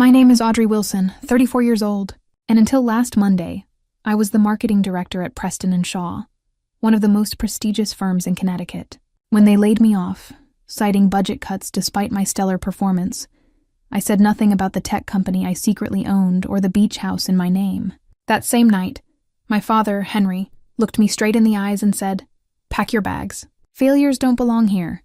My name is Audrey Wilson, 34 years old, and until last Monday, I was the marketing director at Preston & Shaw, one of the most prestigious firms in Connecticut. When they laid me off, citing budget cuts despite my stellar performance, I said nothing about the tech company I secretly owned or the beach house in my name. That same night, my father, Henry, looked me straight in the eyes and said, "Pack your bags. Failures don't belong here."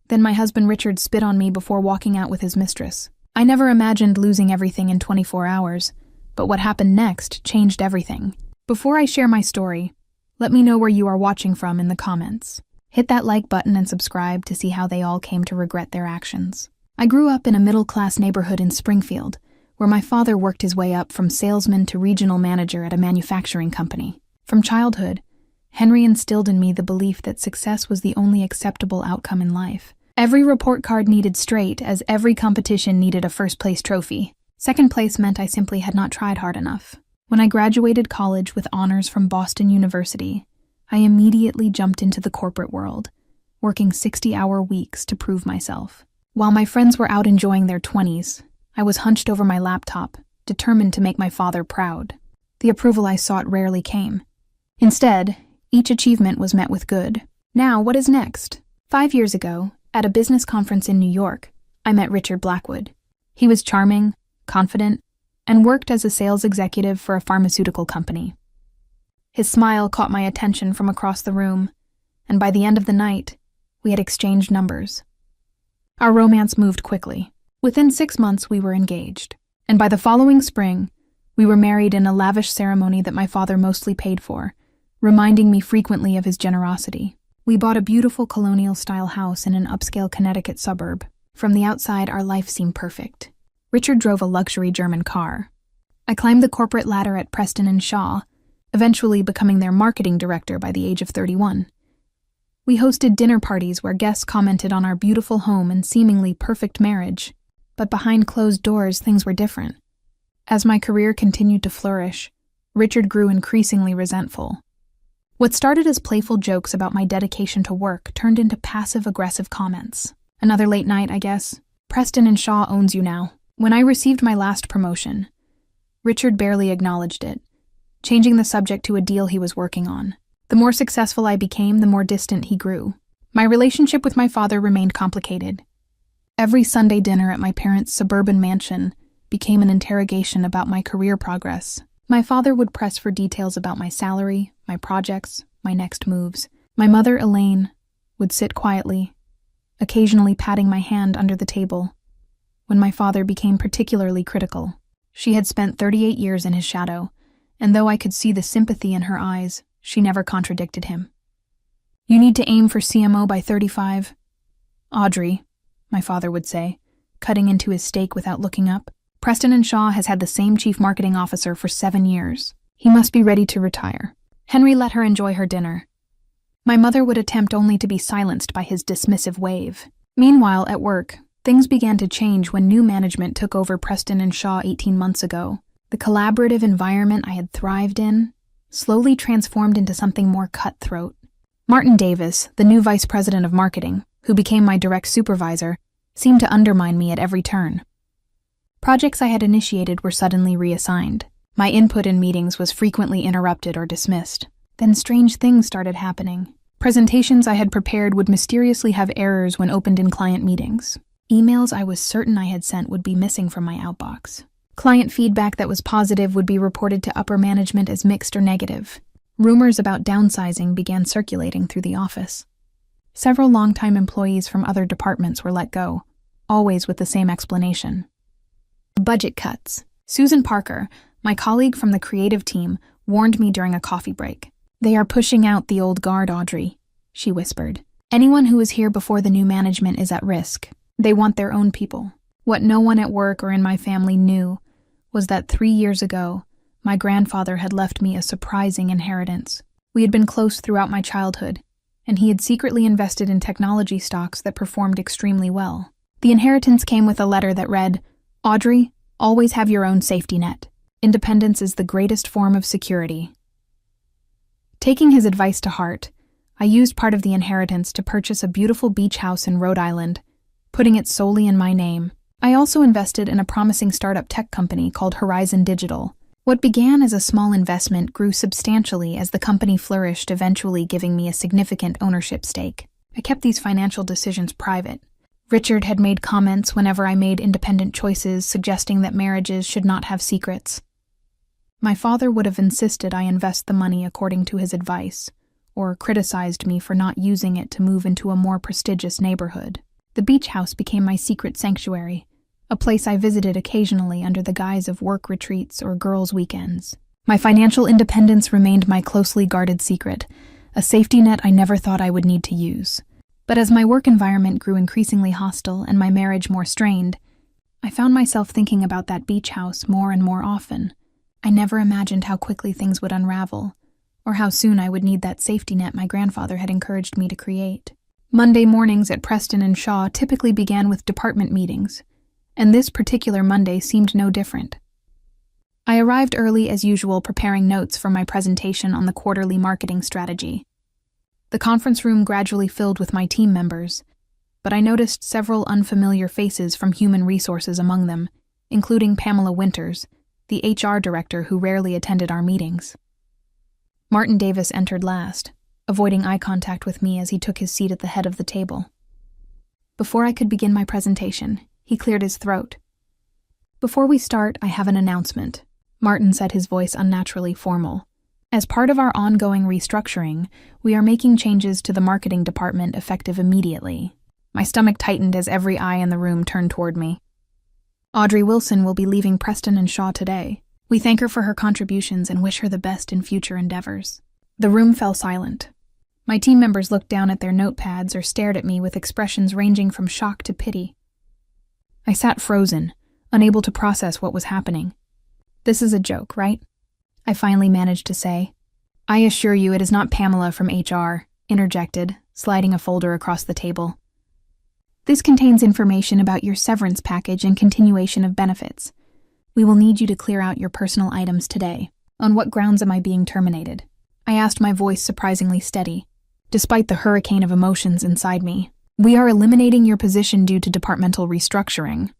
Then my husband Richard spit on me before walking out with his mistress. I never imagined losing everything in 24 hours, but what happened next changed everything. Before I share my story, let me know where you are watching from in the comments. Hit that like button and subscribe to see how they all came to regret their actions. I grew up in a middle-class neighborhood in Springfield, where my father worked his way up from salesman to regional manager at a manufacturing company. From childhood, Henry instilled in me the belief that success was the only acceptable outcome in life. Every report card needed straight, as every competition needed a first-place trophy. Second place meant I simply had not tried hard enough. When I graduated college with honors from Boston University, I immediately jumped into the corporate world, working 60-hour weeks to prove myself. While my friends were out enjoying their 20s, I was hunched over my laptop, determined to make my father proud. The approval I sought rarely came. Instead, each achievement was met with good. Now, what is next? 5 years ago, at a business conference in New York, I met Richard Blackwood. He was charming, confident, and worked as a sales executive for a pharmaceutical company. His smile caught my attention from across the room, and by the end of the night, we had exchanged numbers. Our romance moved quickly. Within 6 months, we were engaged, and by the following spring, we were married in a lavish ceremony that my father mostly paid for, reminding me frequently of his generosity. We bought a beautiful colonial-style house in an upscale Connecticut suburb. From the outside, our life seemed perfect. Richard drove a luxury German car. I climbed the corporate ladder at Preston & Shaw, eventually becoming their marketing director by the age of 31. We hosted dinner parties where guests commented on our beautiful home and seemingly perfect marriage. But behind closed doors, things were different. As my career continued to flourish, Richard grew increasingly resentful. What started as playful jokes about my dedication to work turned into passive-aggressive comments. "Another late night, I guess. Preston & Shaw owns you now." When I received my last promotion, Richard barely acknowledged it, changing the subject to a deal he was working on. The more successful I became, the more distant he grew. My relationship with my father remained complicated. Every Sunday dinner at my parents' suburban mansion became an interrogation about my career progress. My father would press for details about my salary, my projects, my next moves. My mother, Elaine, would sit quietly, occasionally patting my hand under the table. When my father became particularly critical, she had spent 38 years in his shadow, and though I could see the sympathy in her eyes, she never contradicted him. "You need to aim for CMO by 35. Audrey," my father would say, cutting into his steak without looking up. "Preston & Shaw has had the same chief marketing officer for 7 years. He must be ready to retire." Henry let her enjoy her dinner. My mother would attempt only to be silenced by his dismissive wave. Meanwhile, at work, things began to change when new management took over Preston & Shaw 18 months ago. The collaborative environment I had thrived in slowly transformed into something more cutthroat. Martin Davis, the new vice president of marketing, who became my direct supervisor, seemed to undermine me at every turn. Projects I had initiated were suddenly reassigned. My input in meetings was frequently interrupted or dismissed. Then strange things started happening. Presentations I had prepared would mysteriously have errors when opened in client meetings. Emails I was certain I had sent would be missing from my outbox. Client feedback that was positive would be reported to upper management as mixed or negative. Rumors about downsizing began circulating through the office. Several longtime employees from other departments were let go, always with the same explanation: budget cuts. Susan Parker, my colleague from the creative team, warned me during a coffee break. "They are pushing out the old guard, Audrey," she whispered. "Anyone who was here before the new management is at risk. They want their own people." What no one at work or in my family knew was that 3 years ago, my grandfather had left me a surprising inheritance. We had been close throughout my childhood, and he had secretly invested in technology stocks that performed extremely well. The inheritance came with a letter that read, "Audrey, always have your own safety net. Independence is the greatest form of security." Taking his advice to heart, I used part of the inheritance to purchase a beautiful beach house in Rhode Island, putting it solely in my name. I also invested in a promising startup tech company called Horizon Digital. What began as a small investment grew substantially as the company flourished, eventually giving me a significant ownership stake. I kept these financial decisions private. Richard had made comments whenever I made independent choices, suggesting that marriages should not have secrets. My father would have insisted I invest the money according to his advice, or criticized me for not using it to move into a more prestigious neighborhood. The beach house became my secret sanctuary, a place I visited occasionally under the guise of work retreats or girls' weekends. My financial independence remained my closely guarded secret, a safety net I never thought I would need to use. But as my work environment grew increasingly hostile and my marriage more strained, I found myself thinking about that beach house more and more often. I never imagined how quickly things would unravel, or how soon I would need that safety net my grandfather had encouraged me to create. Monday mornings at Preston and Shaw typically began with department meetings, and this particular Monday seemed no different. I arrived early as usual, preparing notes for my presentation on the quarterly marketing strategy. The conference room gradually filled with my team members, but I noticed several unfamiliar faces from human resources among them, including Pamela Winters, the HR director who rarely attended our meetings. Martin Davis entered last, avoiding eye contact with me as he took his seat at the head of the table. Before I could begin my presentation, he cleared his throat. "Before we start, I have an announcement," Martin said, his voice unnaturally formal. "As part of our ongoing restructuring, we are making changes to the marketing department effective immediately." My stomach tightened as every eye in the room turned toward me. "Audrey Wilson will be leaving Preston and Shaw today. We thank her for her contributions and wish her the best in future endeavors." The room fell silent. My team members looked down at their notepads or stared at me with expressions ranging from shock to pity. I sat frozen, unable to process what was happening. "This is a joke, right?" I finally managed to say. "I assure you it is not Pamela from HR," interjected, sliding a folder across the table. "This contains information about your severance package and continuation of benefits. We will need you to clear out your personal items today. On what grounds am I being terminated?" I asked, my voice surprisingly steady, despite the hurricane of emotions inside me. "We are eliminating your position due to departmental restructuring,"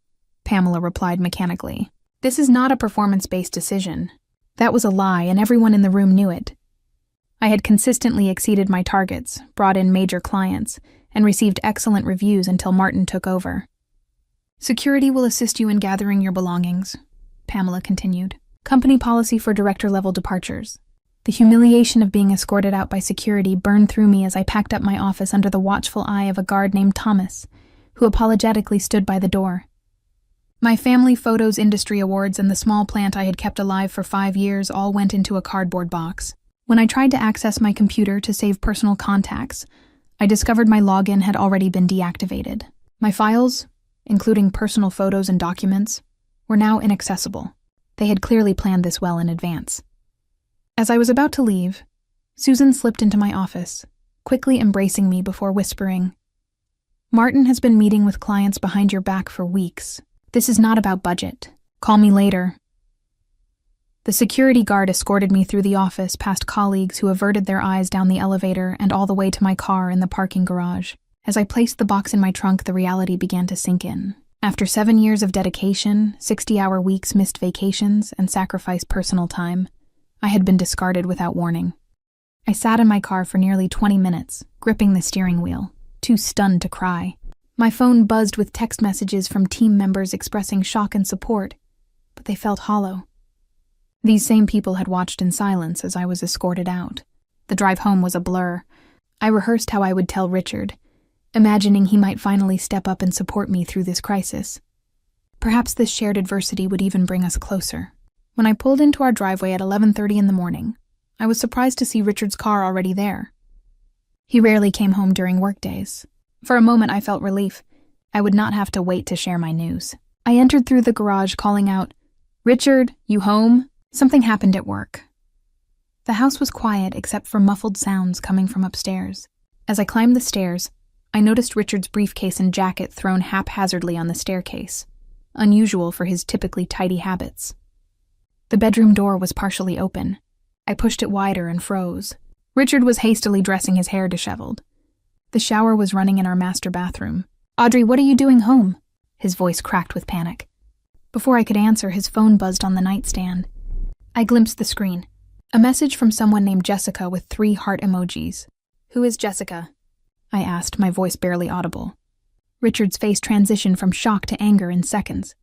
Pamela replied mechanically. "This is not a performance-based decision." That was a lie, and everyone in the room knew it. I had consistently exceeded my targets, brought in major clients, and received excellent reviews until Martin took over. "Security will assist you in gathering your belongings," Pamela continued. "Company policy for director-level departures." The humiliation of being escorted out by security burned through me as I packed up my office under the watchful eye of a guard named Thomas, who apologetically stood by the door. My family photos, industry awards, and the small plant I had kept alive for 5 years all went into a cardboard box. When I tried to access my computer to save personal contacts, I discovered my login had already been deactivated. My files, including personal photos and documents, were now inaccessible. They had clearly planned this well in advance. As I was about to leave, Susan slipped into my office, quickly embracing me before whispering, "Martin has been meeting with clients behind your back for weeks. This is not about budget. Call me later." The security guard escorted me through the office past colleagues who averted their eyes down the elevator and all the way to my car in the parking garage. As I placed the box in my trunk, the reality began to sink in. After 7 years of dedication, 60-hour weeks, missed vacations, and sacrificed personal time, I had been discarded without warning. I sat in my car for nearly 20 minutes, gripping the steering wheel, too stunned to cry. My phone buzzed with text messages from team members expressing shock and support, but they felt hollow. These same people had watched in silence as I was escorted out. The drive home was a blur. I rehearsed how I would tell Richard, imagining he might finally step up and support me through this crisis. Perhaps this shared adversity would even bring us closer. When I pulled into our driveway at 11:30 in the morning, I was surprised to see Richard's car already there. He rarely came home during workdays. For a moment I felt relief. I would not have to wait to share my news. I entered through the garage calling out, "Richard, you home?" Something happened at work. The house was quiet except for muffled sounds coming from upstairs. As I climbed the stairs, I noticed Richard's briefcase and jacket thrown haphazardly on the staircase, unusual for his typically tidy habits. The bedroom door was partially open. I pushed it wider and froze. Richard was hastily dressing, his hair disheveled. The shower was running in our master bathroom. "Audrey, what are you doing home?" His voice cracked with panic. Before I could answer, his phone buzzed on the nightstand. I glimpsed the screen. A message from someone named Jessica with 3 heart emojis. "Who is Jessica?" I asked, my voice barely audible. Richard's face transitioned from shock to anger in seconds.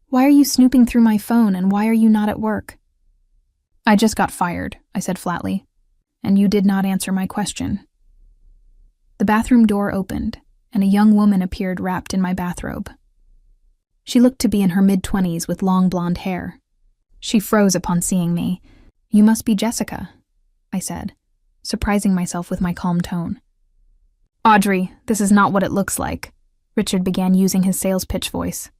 "Why are you snooping through my phone, and why are you not at work?" "I just got fired," I said flatly. "And you did not answer my question." The bathroom door opened, and a young woman appeared wrapped in my bathrobe. She looked to be in her mid-20s with long blonde hair. She froze upon seeing me. "You must be Jessica," I said, surprising myself with my calm tone. "Audrey, this is not what it looks like," Richard began using his sales pitch voice.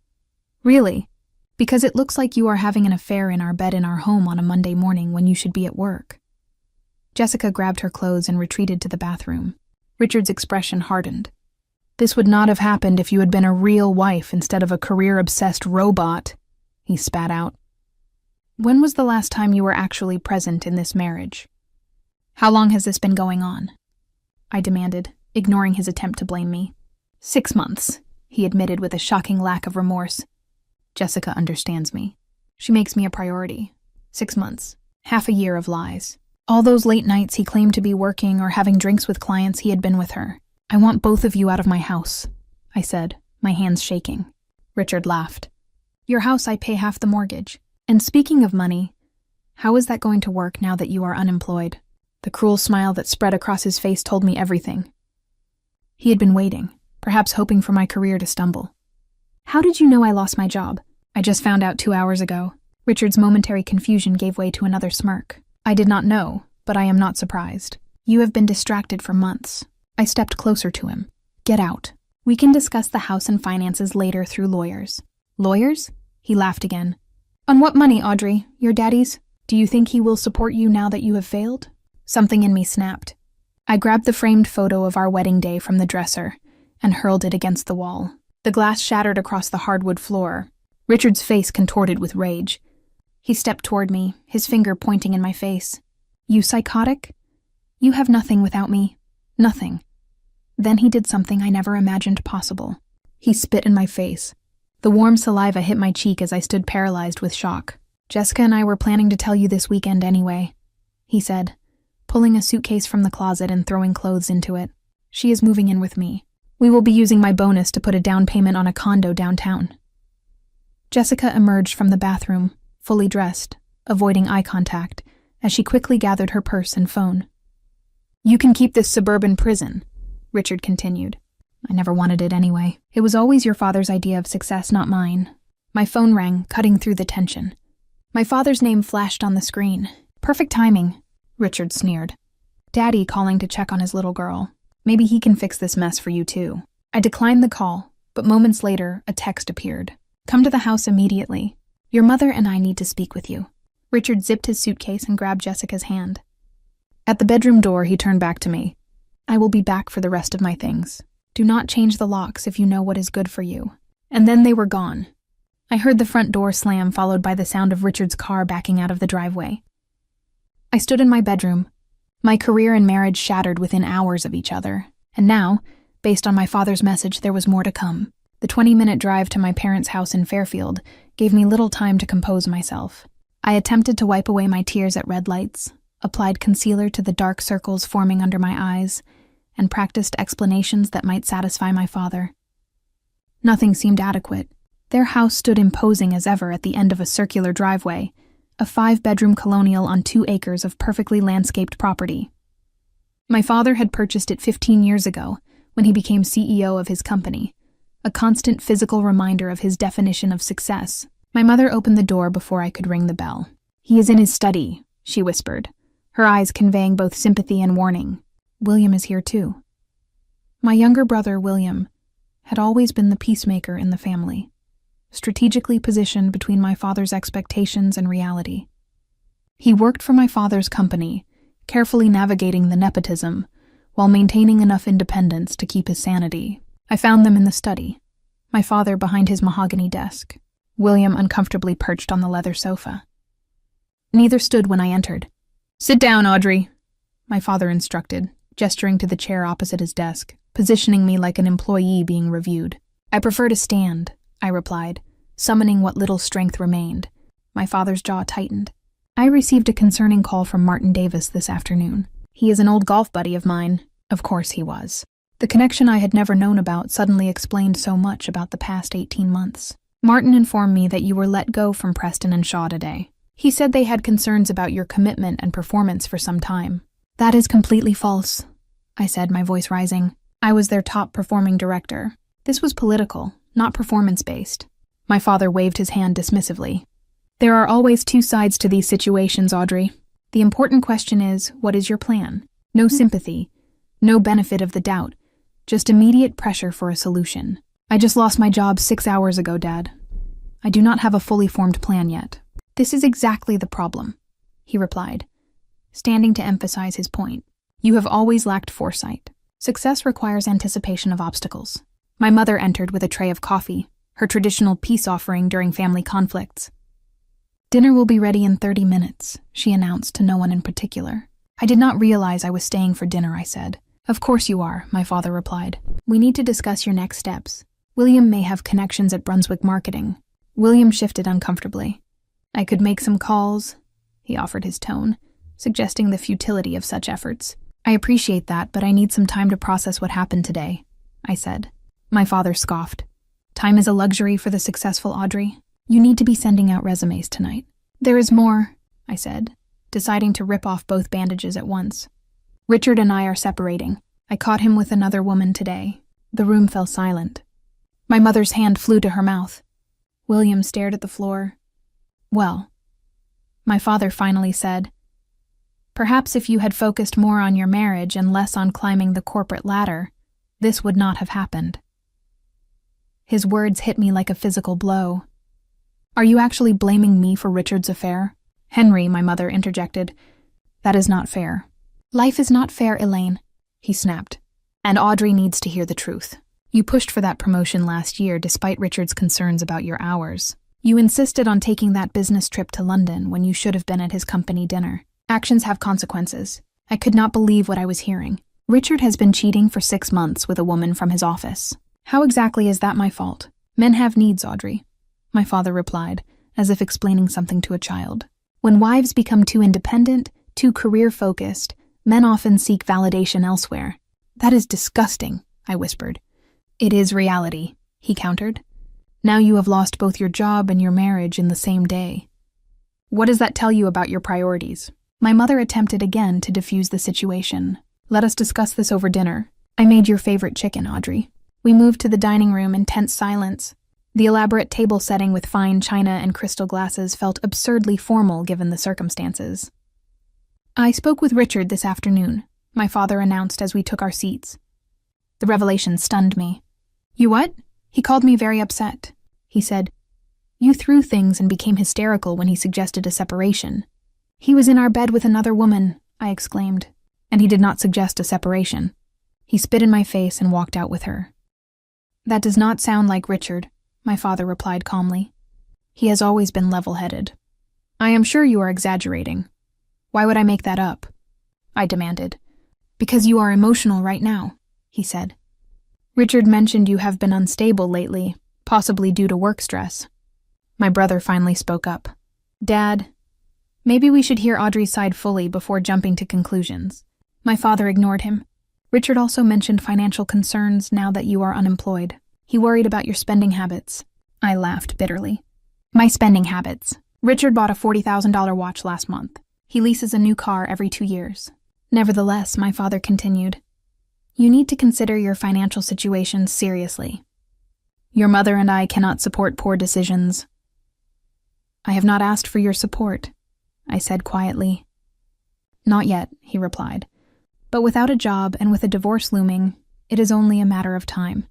"Really? Because it looks like you are having an affair in our bed in our home on a Monday morning when you should be at work." Jessica grabbed her clothes and retreated to the bathroom. Richard's expression hardened. "This would not have happened if you had been a real wife instead of a career-obsessed robot," he spat out. "When was the last time you were actually present in this marriage? How long has this been going on?" I demanded, ignoring his attempt to blame me. 6 months, he admitted with a shocking lack of remorse. Jessica understands me. She makes me a priority. 6 months. Half a year of lies. All those late nights he claimed to be working or having drinks with clients he had been with her. "I want both of you out of my house," I said, my hands shaking. Richard laughed. "Your house, I pay half the mortgage. And speaking of money, how is that going to work now that you are unemployed?" The cruel smile that spread across his face told me everything. He had been waiting, perhaps hoping for my career to stumble. "How did you know I lost my job?" "I just found out 2 hours ago." Richard's momentary confusion gave way to another smirk. "I did not know, but I am not surprised. You have been distracted for months." I stepped closer to him. "Get out. We can discuss the house and finances later through lawyers." "Lawyers?" He laughed again. "On what money, Audrey? Your daddy's? Do you think he will support you now that you have failed?" Something in me snapped. I grabbed the framed photo of our wedding day from the dresser and hurled it against the wall. The glass shattered across the hardwood floor. Richard's face contorted with rage. He stepped toward me, his finger pointing in my face. "You psychotic? You have nothing without me. Nothing." Then he did something I never imagined possible. He spit in my face. The warm saliva hit my cheek as I stood paralyzed with shock. "Jessica and I were planning to tell you this weekend anyway," he said, pulling a suitcase from the closet and throwing clothes into it. "She is moving in with me. We will be using my bonus to put a down payment on a condo downtown." Jessica emerged from the bathroom, fully dressed, avoiding eye contact, as she quickly gathered her purse and phone. "You can keep this suburban prison," Richard continued. "I never wanted it anyway. It was always your father's idea of success, not mine." My phone rang, cutting through the tension. My father's name flashed on the screen. "Perfect timing," Richard sneered. "Daddy calling to check on his little girl. Maybe he can fix this mess for you too." I declined the call, but moments later, a text appeared. "Come to the house immediately. Your mother and I need to speak with you." Richard zipped his suitcase and grabbed Jessica's hand. At the bedroom door, he turned back to me. "I will be back for the rest of my things. Do not change the locks if you know what is good for you." And then they were gone. I heard the front door slam, followed by the sound of Richard's car backing out of the driveway. I stood in my bedroom, my career and marriage shattered within hours of each other. And now, based on my father's message, there was more to come. The 20-minute drive to my parents' house in Fairfield gave me little time to compose myself. I attempted to wipe away my tears at red lights, applied concealer to the dark circles forming under my eyes, and practiced explanations that might satisfy my father. Nothing seemed adequate. Their house stood imposing as ever at the end of a circular driveway, a 5-bedroom colonial on 2 acres of perfectly landscaped property. My father had purchased it 15 years ago, when he became CEO of his company, a constant physical reminder of his definition of success. My mother opened the door before I could ring the bell. "He is in his study," she whispered, her eyes conveying both sympathy and warning. "William is here too." My younger brother, William, had always been the peacemaker in the family, strategically positioned between my father's expectations and reality. He worked for my father's company, carefully navigating the nepotism, while maintaining enough independence to keep his sanity. I found them in the study, my father behind his mahogany desk, William uncomfortably perched on the leather sofa. Neither stood when I entered. "Sit down, Audrey," my father instructed, gesturing to the chair opposite his desk, positioning me like an employee being reviewed. "I prefer to stand," I replied, summoning what little strength remained. My father's jaw tightened. I received a concerning call from Martin Davis this afternoon. He is an old golf buddy of mine. Of course he was. The connection I had never known about suddenly explained so much about the past 18 months. Martin informed me that you were let go from Preston and Shaw today. He said they had concerns about your commitment and performance for some time. That is completely false, I said, my voice rising. I was their top performing director. This was political, not performance-based. My father waved his hand dismissively. There are always two sides to these situations, Audrey. The important question is, what is your plan? No sympathy, no benefit of the doubt, just immediate pressure for a solution. I just lost my job 6 hours ago, Dad. I do not have a fully formed plan yet. This is exactly the problem, he replied, standing to emphasize his point. You have always lacked foresight. Success requires anticipation of obstacles. My mother entered with a tray of coffee, her traditional peace offering during family conflicts. Dinner will be ready in 30 minutes, she announced to no one in particular. I did not realize I was staying for dinner, I said. Of course you are, my father replied. We need to discuss your next steps. William may have connections at Brunswick Marketing. William shifted uncomfortably. I could make some calls, he offered his tone, suggesting the futility of such efforts. I appreciate that, but I need some time to process what happened today, I said. My father scoffed. Time is a luxury for the successful, Audrey. You need to be sending out resumes tonight. There is more, I said, deciding to rip off both bandages at once. Richard and I are separating. I caught him with another woman today. The room fell silent. My mother's hand flew to her mouth. William stared at the floor. Well, my father finally said, perhaps if you had focused more on your marriage and less on climbing the corporate ladder, this would not have happened. His words hit me like a physical blow. Are you actually blaming me for Richard's affair? Henry, my mother interjected. That is not fair. Life is not fair, Elaine, he snapped. And Audrey needs to hear the truth. You pushed for that promotion last year despite Richard's concerns about your hours. You insisted on taking that business trip to London when you should have been at his company dinner. Actions have consequences. I could not believe what I was hearing. Richard has been cheating for 6 months with a woman from his office. How exactly is that my fault? Men have needs, Audrey, my father replied, as if explaining something to a child. When wives become too independent, too career-focused, men often seek validation elsewhere. That is disgusting, I whispered. It is reality, he countered. Now you have lost both your job and your marriage in the same day. What does that tell you about your priorities? My mother attempted again to defuse the situation. Let us discuss this over dinner. I made your favorite chicken, Audrey. We moved to the dining room in tense silence. The elaborate table setting with fine china and crystal glasses felt absurdly formal given the circumstances. I spoke with Richard this afternoon, my father announced as we took our seats. The revelation stunned me. You what? He called me very upset. He said, You threw things and became hysterical when he suggested a separation. He was in our bed with another woman, I exclaimed, and he did not suggest a separation. He spit in my face and walked out with her. That does not sound like Richard, my father replied calmly. He has always been level-headed. I am sure you are exaggerating. Why would I make that up? I demanded. Because you are emotional right now, he said. Richard mentioned you have been unstable lately, possibly due to work stress. My brother finally spoke up. Dad, maybe we should hear Audrey's side fully before jumping to conclusions. My father ignored him. Richard also mentioned financial concerns now that you are unemployed. He worried about your spending habits. I laughed bitterly. My spending habits. Richard bought a $40,000 watch last month. He leases a new car every 2 years. Nevertheless, my father continued, you need to consider your financial situation seriously. Your mother and I cannot support poor decisions. I have not asked for your support, I said quietly. Not yet, he replied. But without a job and with a divorce looming, it is only a matter of time.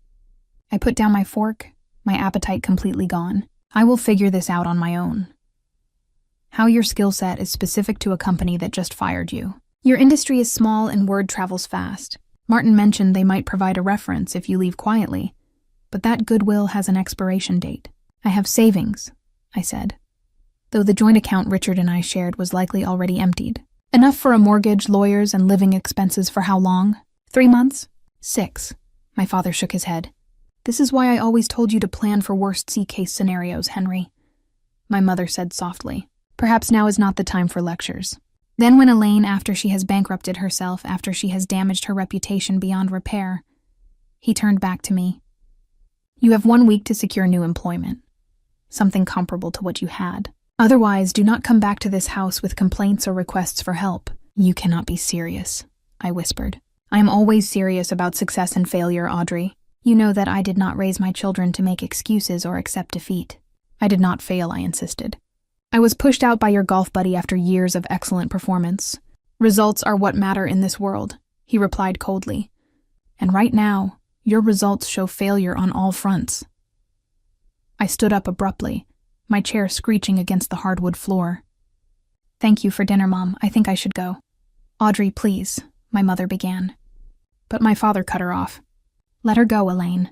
I put down my fork, my appetite completely gone. I will figure this out on my own. How your skill set is specific to a company that just fired you. Your industry is small and word travels fast. Martin mentioned they might provide a reference if you leave quietly, but that goodwill has an expiration date. I have savings, I said, though the joint account Richard and I shared was likely already emptied. Enough for a mortgage, lawyers, and living expenses for how long? 3 months? 6. My father shook his head. This is why I always told you to plan for worst-case scenarios, Henry, my mother said softly. Perhaps now is not the time for lectures. Then when Elaine, after she has bankrupted herself, after she has damaged her reputation beyond repair, he turned back to me. You have 1 week to secure new employment, something comparable to what you had. Otherwise, do not come back to this house with complaints or requests for help. You cannot be serious, I whispered. I am always serious about success and failure, Audrey. You know that I did not raise my children to make excuses or accept defeat. I did not fail, I insisted. I was pushed out by your golf buddy after years of excellent performance. Results are what matter in this world, he replied coldly. And right now, your results show failure on all fronts. I stood up abruptly, my chair screeching against the hardwood floor. Thank you for dinner, Mom. I think I should go. Audrey, please, my mother began. But my father cut her off. Let her go, Elaine.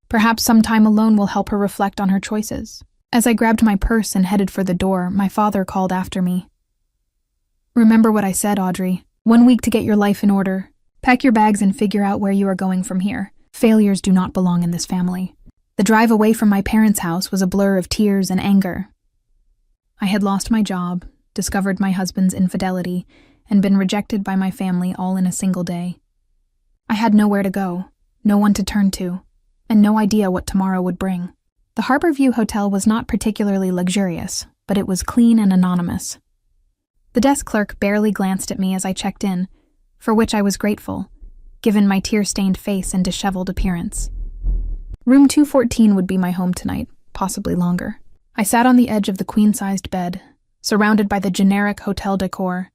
Perhaps some time alone will help her reflect on her choices. As I grabbed my purse and headed for the door, my father called after me. Remember what I said, Audrey. 1 week to get your life in order. Pack your bags and figure out where you are going from here. Failures do not belong in this family. The drive away from my parents' house was a blur of tears and anger. I had lost my job, discovered my husband's infidelity, and been rejected by my family all in a single day. I had nowhere to go, no one to turn to, and no idea what tomorrow would bring. The Harborview Hotel was not particularly luxurious, but it was clean and anonymous. The desk clerk barely glanced at me as I checked in, for which I was grateful, given my tear-stained face and disheveled appearance. Room 214 would be my home tonight, possibly longer. I sat on the edge of the queen-sized bed, surrounded by the generic hotel decor,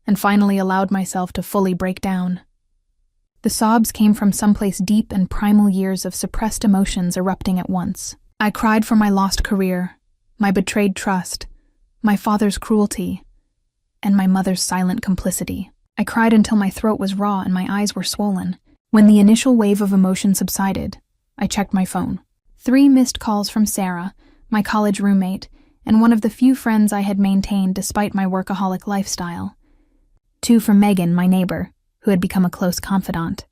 and finally allowed myself to fully break down. The sobs came from someplace deep and primal years of suppressed emotions erupting at once. I cried for my lost career, my betrayed trust, my father's cruelty, and my mother's silent complicity. I cried until my throat was raw and my eyes were swollen. When the initial wave of emotion subsided, I checked my phone. 3 missed calls from Sarah, my college roommate, and one of the few friends I had maintained despite my workaholic lifestyle. 2 from Megan, my neighbor, who had become a close confidant.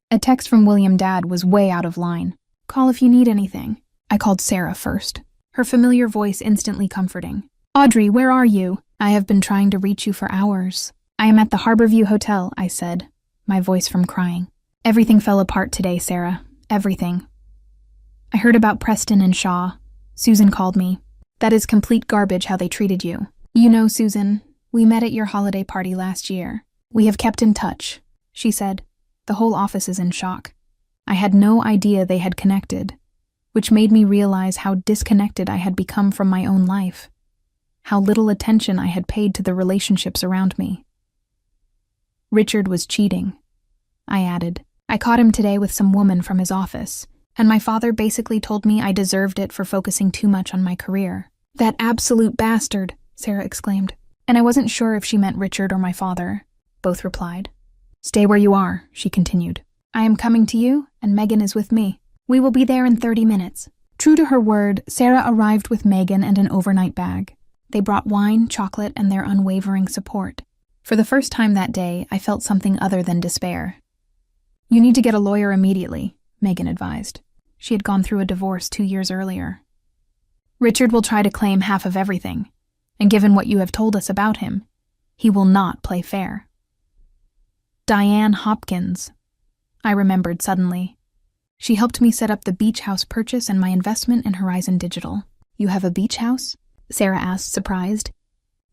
A text from William Dad was way out of line. Call if you need anything. I called Sarah first, her familiar voice instantly comforting. Audrey, where are you? I have been trying to reach you for hours. I am at the Harborview Hotel, I said, my voice from crying. Everything fell apart today, Sarah. Everything. I heard about Preston and Shaw. Susan called me. That is complete garbage how they treated you. You know, Susan, we met at your holiday party last year. We have kept in touch, she said. The whole office is in shock. I had no idea they had connected, which made me realize how disconnected I had become from my own life, how little attention I had paid to the relationships around me. Richard was cheating, I added. I caught him today with some woman from his office, and my father basically told me I deserved it for focusing too much on my career. That absolute bastard, Sarah exclaimed. And I wasn't sure if she meant Richard or my father. Both replied. Stay where you are, she continued. I am coming to you, and Megan is with me. We will be there in 30 minutes. True to her word, Sarah arrived with Megan and an overnight bag. They brought wine, chocolate, and their unwavering support. For the first time that day, I felt something other than despair. You need to get a lawyer immediately, Megan advised. She had gone through a divorce 2 years earlier. Richard will try to claim half of everything, and given what you have told us about him, he will not play fair. Diane Hopkins, I remembered suddenly. She helped me set up the beach house purchase and my investment in Horizon Digital. You have a beach house? Sarah asked, surprised.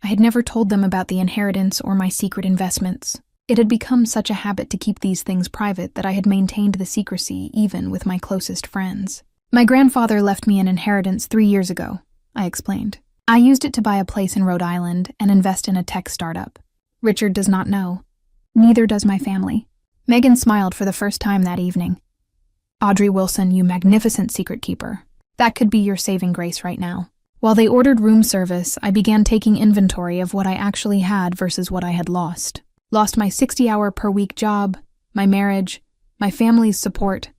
I had never told them about the inheritance or my secret investments. It had become such a habit to keep these things private that I had maintained the secrecy even with my closest friends. My grandfather left me an inheritance 3 years ago, I explained. I used it to buy a place in Rhode Island and invest in a tech startup. Richard does not know. Neither does my family. Megan smiled for the first time that evening. Audrey Wilson, you magnificent secret keeper. That could be your saving grace right now. While they ordered room service, I began taking inventory of what I actually had versus what I had lost. Lost my 60-hour-per-week job, my marriage, my family's support,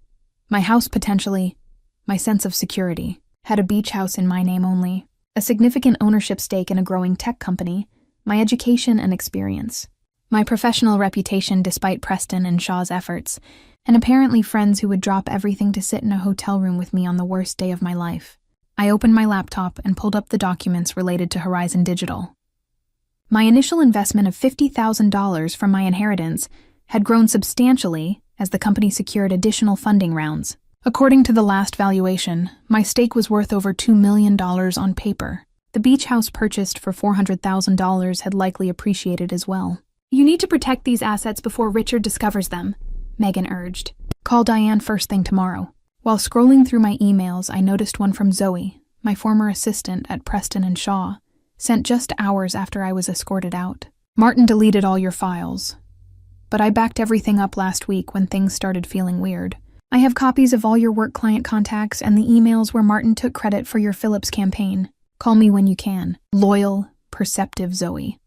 my house potentially, my sense of security. Had a beach house in my name only, a significant ownership stake in a growing tech company, my education and experience. My professional reputation despite Preston and Shaw's efforts, and apparently friends who would drop everything to sit in a hotel room with me on the worst day of my life. I opened my laptop and pulled up the documents related to Horizon Digital. My initial investment of $50,000 from my inheritance had grown substantially as the company secured additional funding rounds. According to the last valuation, my stake was worth over $2 million on paper. The beach house purchased for $400,000 had likely appreciated as well. "You need to protect these assets before Richard discovers them," Megan urged. "Call Diane first thing tomorrow." While scrolling through my emails, I noticed one from Zoe, my former assistant at Preston and Shaw, sent just hours after I was escorted out. "Martin deleted all your files, but I backed everything up last week when things started feeling weird. I have copies of all your work client contacts and the emails where Martin took credit for your Phillips campaign. Call me when you can. Loyal, perceptive Zoe."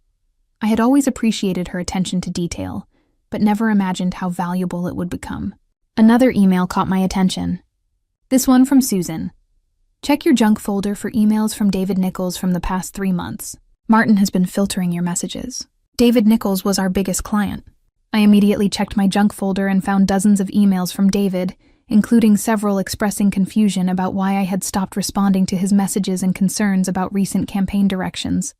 I had always appreciated her attention to detail, but never imagined how valuable it would become. Another email caught my attention. This one from Susan. "Check your junk folder for emails from David Nichols from the past 3 months. Martin has been filtering your messages." David Nichols was our biggest client. I immediately checked my junk folder and found dozens of emails from David, including several expressing confusion about why I had stopped responding to his messages and concerns about recent campaign directions.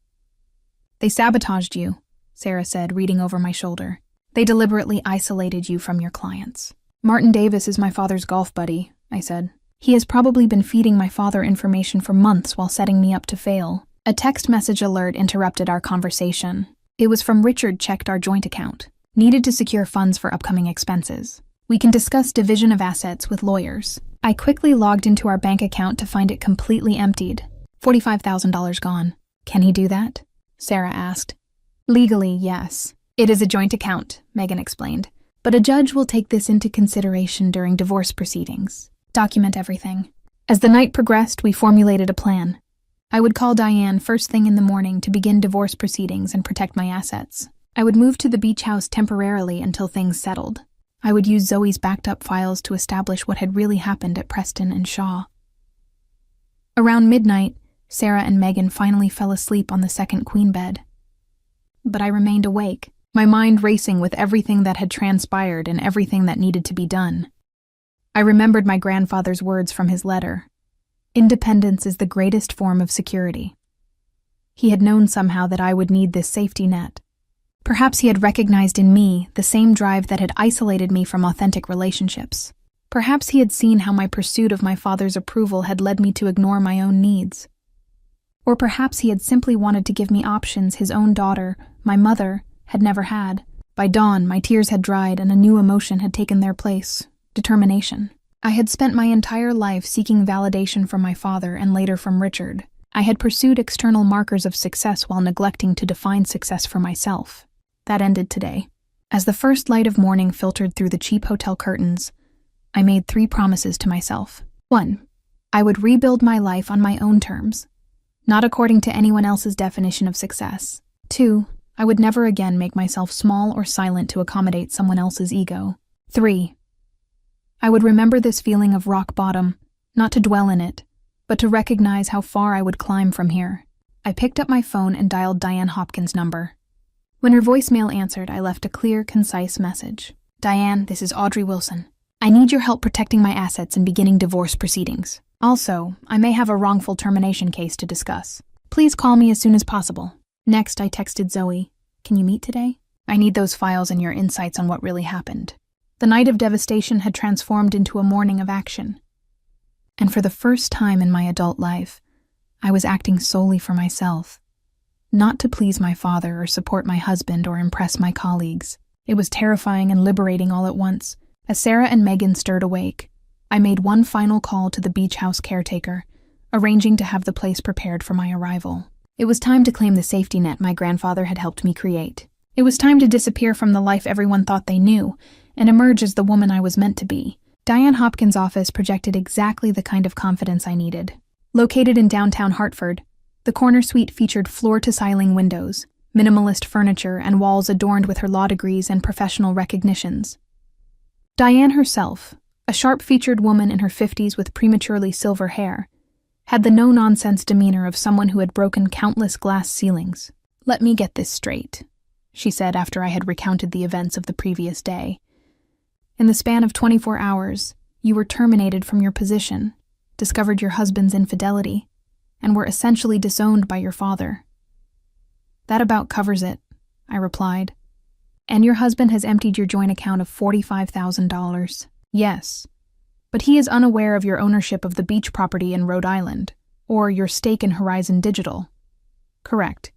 "They sabotaged you," Sarah said, reading over my shoulder. "They deliberately isolated you from your clients." "Martin Davis is my father's golf buddy," I said. "He has probably been feeding my father information for months while setting me up to fail." A text message alert interrupted our conversation. It was from Richard. Checked our joint account. Needed to secure funds for upcoming expenses. We can discuss division of assets with lawyers. I quickly logged into our bank account to find it completely emptied. $45,000 gone. "Can he do that?" Sarah asked. "Legally, yes. It is a joint account," Megan explained. "But a judge will take this into consideration during divorce proceedings. Document everything." As the night progressed, we formulated a plan. I would call Diane first thing in the morning to begin divorce proceedings and protect my assets. I would move to the beach house temporarily until things settled. I would use Zoe's backed up files to establish what had really happened at Preston and Shaw. Around midnight, Sarah and Megan finally fell asleep on the second queen bed. But I remained awake, my mind racing with everything that had transpired and everything that needed to be done. I remembered my grandfather's words from his letter. Independence is the greatest form of security. He had known somehow that I would need this safety net. Perhaps he had recognized in me the same drive that had isolated me from authentic relationships. Perhaps he had seen how my pursuit of my father's approval had led me to ignore my own needs. Or perhaps he had simply wanted to give me options his own daughter, my mother, had never had. By dawn, my tears had dried and a new emotion had taken their place: determination. I had spent my entire life seeking validation from my father and later from Richard. I had pursued external markers of success while neglecting to define success for myself. That ended today. As the first light of morning filtered through the cheap hotel curtains, I made 3 promises to myself. 1. I would rebuild my life on my own terms, not according to anyone else's definition of success. 2. I would never again make myself small or silent to accommodate someone else's ego. 3. I would remember this feeling of rock bottom, not to dwell in it, but to recognize how far I would climb from here. I picked up my phone and dialed Diane Hopkins' number. When her voicemail answered, I left a clear, concise message. "Diane, this is Audrey Wilson. I need your help protecting my assets and beginning divorce proceedings. Also, I may have a wrongful termination case to discuss. Please call me as soon as possible." Next, I texted Zoe. "Can you meet today? I need those files and your insights on what really happened." The night of devastation had transformed into a morning of action. And for the first time in my adult life, I was acting solely for myself. Not to please my father or support my husband or impress my colleagues. It was terrifying and liberating all at once. As Sarah and Megan stirred awake, I made one final call to the beach house caretaker, arranging to have the place prepared for my arrival. It was time to claim the safety net my grandfather had helped me create. It was time to disappear from the life everyone thought they knew and emerge as the woman I was meant to be. Diane Hopkins' office projected exactly the kind of confidence I needed. Located in downtown Hartford, the corner suite featured floor-to-ceiling windows, minimalist furniture, and walls adorned with her law degrees and professional recognitions. Diane herself, a sharp-featured woman in her 50s with prematurely silver hair, had the no-nonsense demeanor of someone who had broken countless glass ceilings. Let me get this straight. she said after I had recounted the events of the previous day. In the span of 24 hours, you were terminated from your position, discovered your husband's infidelity, and were essentially disowned by your father. That about covers it, I replied. And your husband has emptied your joint account of $45,000. Yes, but he is unaware of your ownership of the beach property in Rhode Island, or your stake in Horizon Digital. Correct.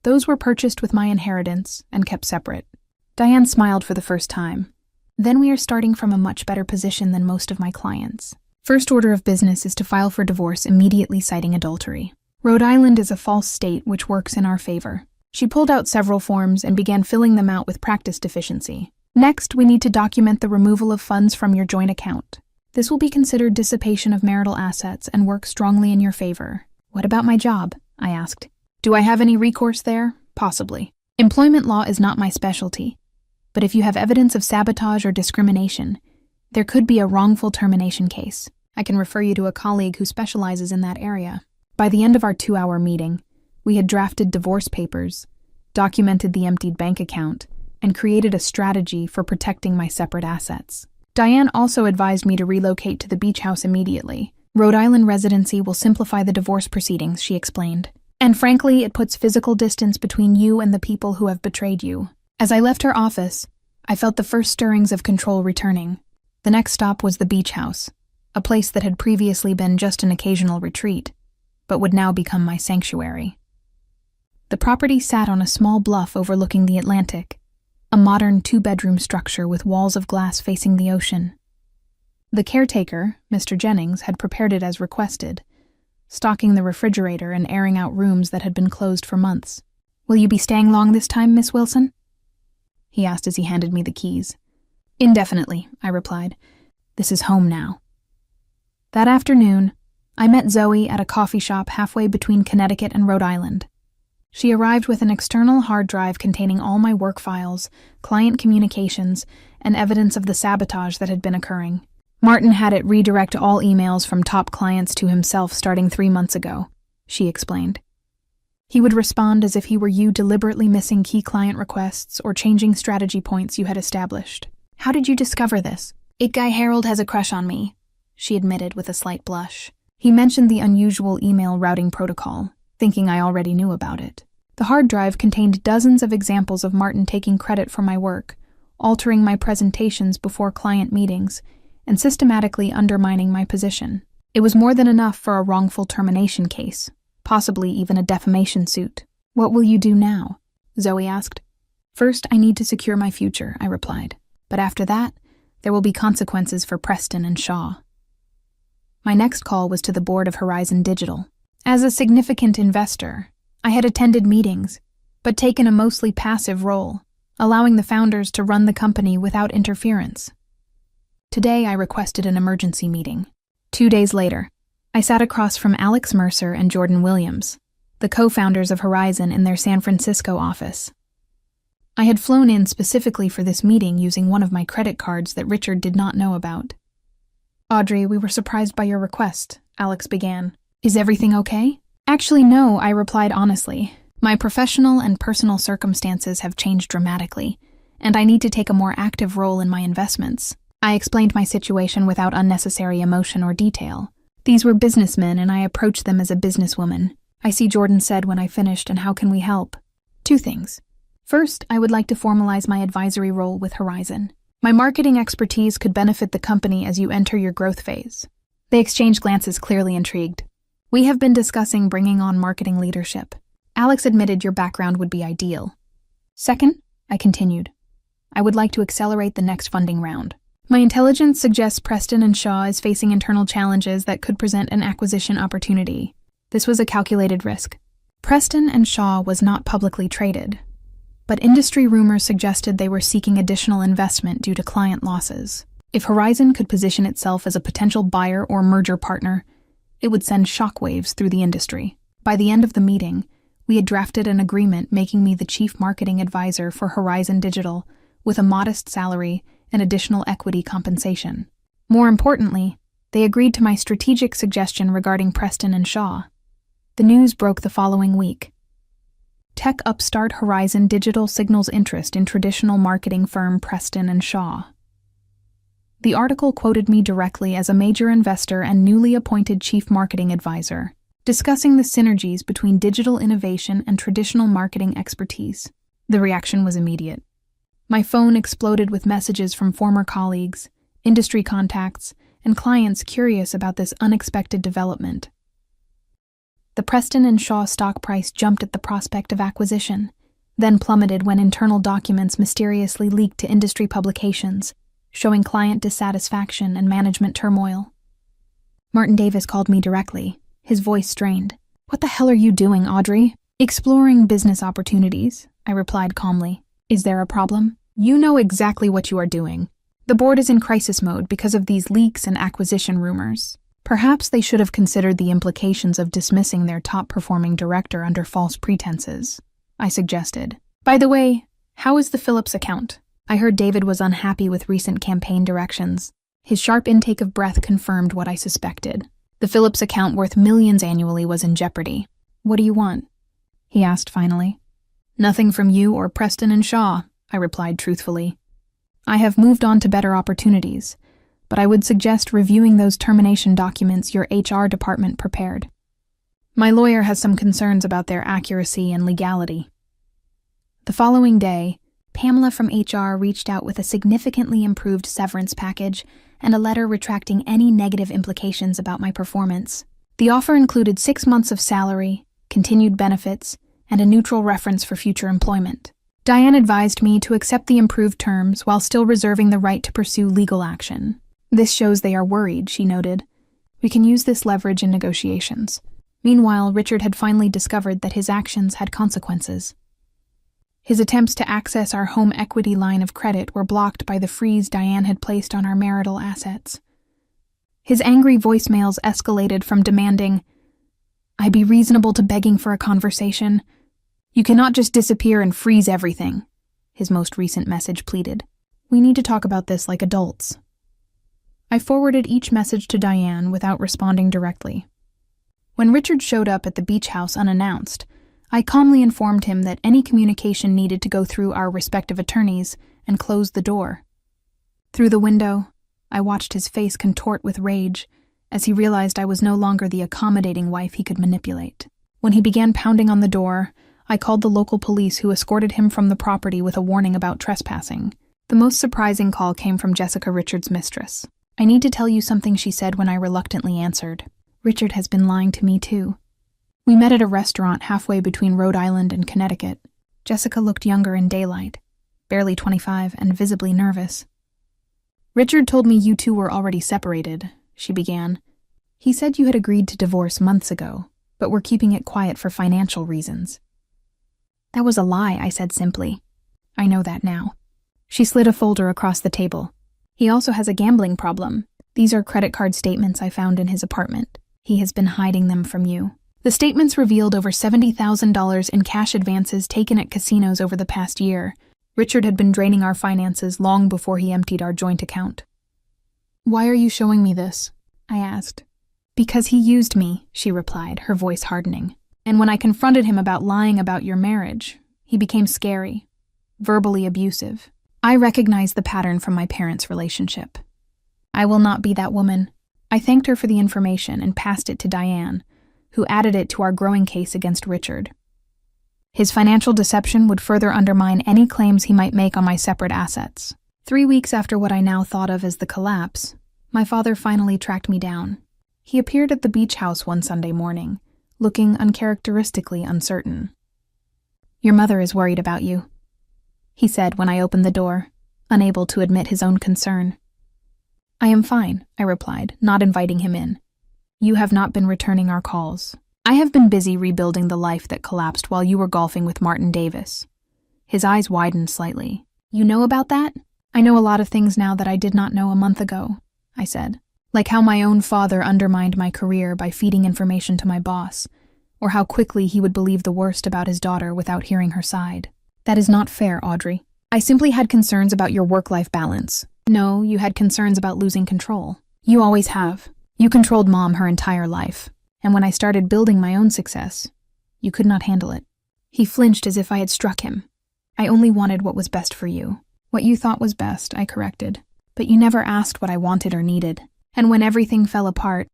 Those were purchased with my inheritance and kept separate. Diane smiled for the first time. Then we are starting from a much better position than most of my clients. First order of business is to file for divorce immediately citing adultery. Rhode Island is a false state which works in our favor. She pulled out several forms and began filling them out with practice deficiency. Next, we need to document the removal of funds from your joint account. This will be considered dissipation of marital assets and work strongly in your favor. What about my job? I asked. Do I have any recourse there? Possibly. Employment law is not my specialty, but if you have evidence of sabotage or discrimination, there could be a wrongful termination case. I can refer you to a colleague who specializes in that area. By the end of our 2-hour meeting, we had drafted divorce papers, documented the emptied bank account, and created a strategy for protecting my separate assets. Diane also advised me to relocate to the beach house immediately. Rhode Island residency will simplify the divorce proceedings, she explained. And frankly, it puts physical distance between you and the people who have betrayed you. As I left her office, I felt the first stirrings of control returning. The next stop was the beach house, a place that had previously been just an occasional retreat, but would now become my sanctuary. The property sat on a small bluff overlooking the Atlantic, a modern 2-bedroom structure with walls of glass facing the ocean. The caretaker, Mr. Jennings, had prepared it as requested, stocking the refrigerator and airing out rooms that had been closed for months. "Will you be staying long this time, Miss Wilson?" he asked as he handed me the keys. "Indefinitely," I replied. "This is home now." That afternoon, I met Zoe at a coffee shop halfway between Connecticut and Rhode Island. She arrived with an external hard drive containing all my work files, client communications, and evidence of the sabotage that had been occurring. Martin had it redirect all emails from top clients to himself starting 3 months ago, she explained. He would respond as if he were you deliberately missing key client requests or changing strategy points you had established. "How did you discover this?" "It guy Harold has a crush on me," she admitted with a slight blush. He mentioned the unusual email routing protocol, thinking I already knew about it. The hard drive contained dozens of examples of Martin taking credit for my work, altering my presentations before client meetings, and systematically undermining my position. It was more than enough for a wrongful termination case, possibly even a defamation suit. "What will you do now?" Zoe asked. "First, I need to secure my future," I replied. "But after that, there will be consequences for Preston and Shaw." My next call was to the board of Horizon Digital. As a significant investor, I had attended meetings, but taken a mostly passive role, allowing the founders to run the company without interference. Today, I requested an emergency meeting. 2 days later, I sat across from Alex Mercer and Jordan Williams, the co-founders of Horizon, in their San Francisco office. I had flown in specifically for this meeting using one of my credit cards that Richard did not know about. "Audrey, we were surprised by your request," Alex began. "Is everything okay?" "Actually, no," I replied honestly. "My professional and personal circumstances have changed dramatically, and I need to take a more active role in my investments." I explained my situation without unnecessary emotion or detail. These were businessmen, and I approached them as a businesswoman. "I see," Jordan said when I finished, "and how can we help?" 2 things. First, I would like to formalize my advisory role with Horizon. My marketing expertise could benefit the company as you enter your growth phase. They exchanged glances, clearly intrigued. "We have been discussing bringing on marketing leadership. Alex admitted your background would be ideal." Second, I continued, I would like to accelerate the next funding round. My intelligence suggests Preston and Shaw is facing internal challenges that could present an acquisition opportunity. This was a calculated risk. Preston and Shaw was not publicly traded, but industry rumors suggested they were seeking additional investment due to client losses. If Horizon could position itself as a potential buyer or merger partner, it would send shockwaves through the industry. By the end of the meeting, we had drafted an agreement making me the chief marketing advisor for Horizon Digital, with a modest salary and additional equity compensation. More importantly, they agreed to my strategic suggestion regarding Preston and Shaw. The news broke the following week. Tech upstart Horizon Digital signals interest in traditional marketing firm Preston and Shaw. The article quoted me directly as a major investor and newly appointed chief marketing advisor, discussing the synergies between digital innovation and traditional marketing expertise. The reaction was immediate. My phone exploded with messages from former colleagues, industry contacts, and clients curious about this unexpected development. The Preston and Shaw stock price jumped at the prospect of acquisition, then plummeted when internal documents mysteriously leaked to industry publications, showing client dissatisfaction and management turmoil. Martin Davis called me directly, his voice strained. "What the hell are you doing, Audrey?" "Exploring business opportunities," I replied calmly. "Is there a problem?" "You know exactly what you are doing. The board is in crisis mode because of these leaks and acquisition rumors. Perhaps they should have considered the implications of dismissing their top-performing director under false pretenses," I suggested. "By the way, how is the Phillips account?" I heard David was unhappy with recent campaign directions. His sharp intake of breath confirmed what I suspected. The Phillips account worth millions annually was in jeopardy. "What do you want?" he asked finally. "Nothing from you or Preston and Shaw," I replied truthfully. "I have moved on to better opportunities, but I would suggest reviewing those termination documents your HR department prepared. My lawyer has some concerns about their accuracy and legality." The following day, Pamela from HR reached out with a significantly improved severance package and a letter retracting any negative implications about my performance. The offer included 6 months of salary, continued benefits, and a neutral reference for future employment. Diane advised me to accept the improved terms while still reserving the right to pursue legal action. "This shows they are worried," she noted. "We can use this leverage in negotiations." Meanwhile, Richard had finally discovered that his actions had consequences. His attempts to access our home equity line of credit were blocked by the freeze Diane had placed on our marital assets. His angry voicemails escalated from demanding, "I be reasonable to begging for a conversation. You cannot just disappear and freeze everything," his most recent message pleaded. "We need to talk about this like adults." I forwarded each message to Diane without responding directly. When Richard showed up at the beach house unannounced, I calmly informed him that any communication needed to go through our respective attorneys and closed the door. Through the window, I watched his face contort with rage as he realized I was no longer the accommodating wife he could manipulate. When he began pounding on the door, I called the local police who escorted him from the property with a warning about trespassing. The most surprising call came from Jessica, Richard's mistress. "I need to tell you something," she said when I reluctantly answered. "Richard has been lying to me too." We met at a restaurant halfway between Rhode Island and Connecticut. Jessica looked younger in daylight, barely 25 and visibly nervous. "Richard told me you two were already separated," she began. "He said you had agreed to divorce months ago, but were keeping it quiet for financial reasons." "That was a lie," I said simply. "I know that now." She slid a folder across the table. "He also has a gambling problem. These are credit card statements I found in his apartment. He has been hiding them from you." The statements revealed over $70,000 in cash advances taken at casinos over the past year. Richard had been draining our finances long before he emptied our joint account. "Why are you showing me this?" I asked. "Because he used me," she replied, her voice hardening. "And when I confronted him about lying about your marriage, he became scary, verbally abusive. I recognized the pattern from my parents' relationship. I will not be that woman." I thanked her for the information and passed it to Diane, who added it to our growing case against Richard. His financial deception would further undermine any claims he might make on my separate assets. 3 weeks after what I now thought of as the collapse, my father finally tracked me down. He appeared at the beach house one Sunday morning, looking uncharacteristically uncertain. "Your mother is worried about you," he said when I opened the door, unable to admit his own concern. "I am fine," I replied, not inviting him in. "You have not been returning our calls. I have been busy rebuilding the life that collapsed while you were golfing with Martin Davis." His eyes widened slightly. "You know about that?" "I know a lot of things now that I did not know a month ago," I said. "Like how my own father undermined my career by feeding information to my boss, or how quickly he would believe the worst about his daughter without hearing her side." "That is not fair, Audrey. I simply had concerns about your work-life balance." "No, you had concerns about losing control. You always have. You controlled Mom her entire life, and when I started building my own success, you could not handle it. He flinched as if I had struck him. "I only wanted what was best for you." "What you thought was best," I corrected. "But you never asked what I wanted or needed. And when everything fell apart,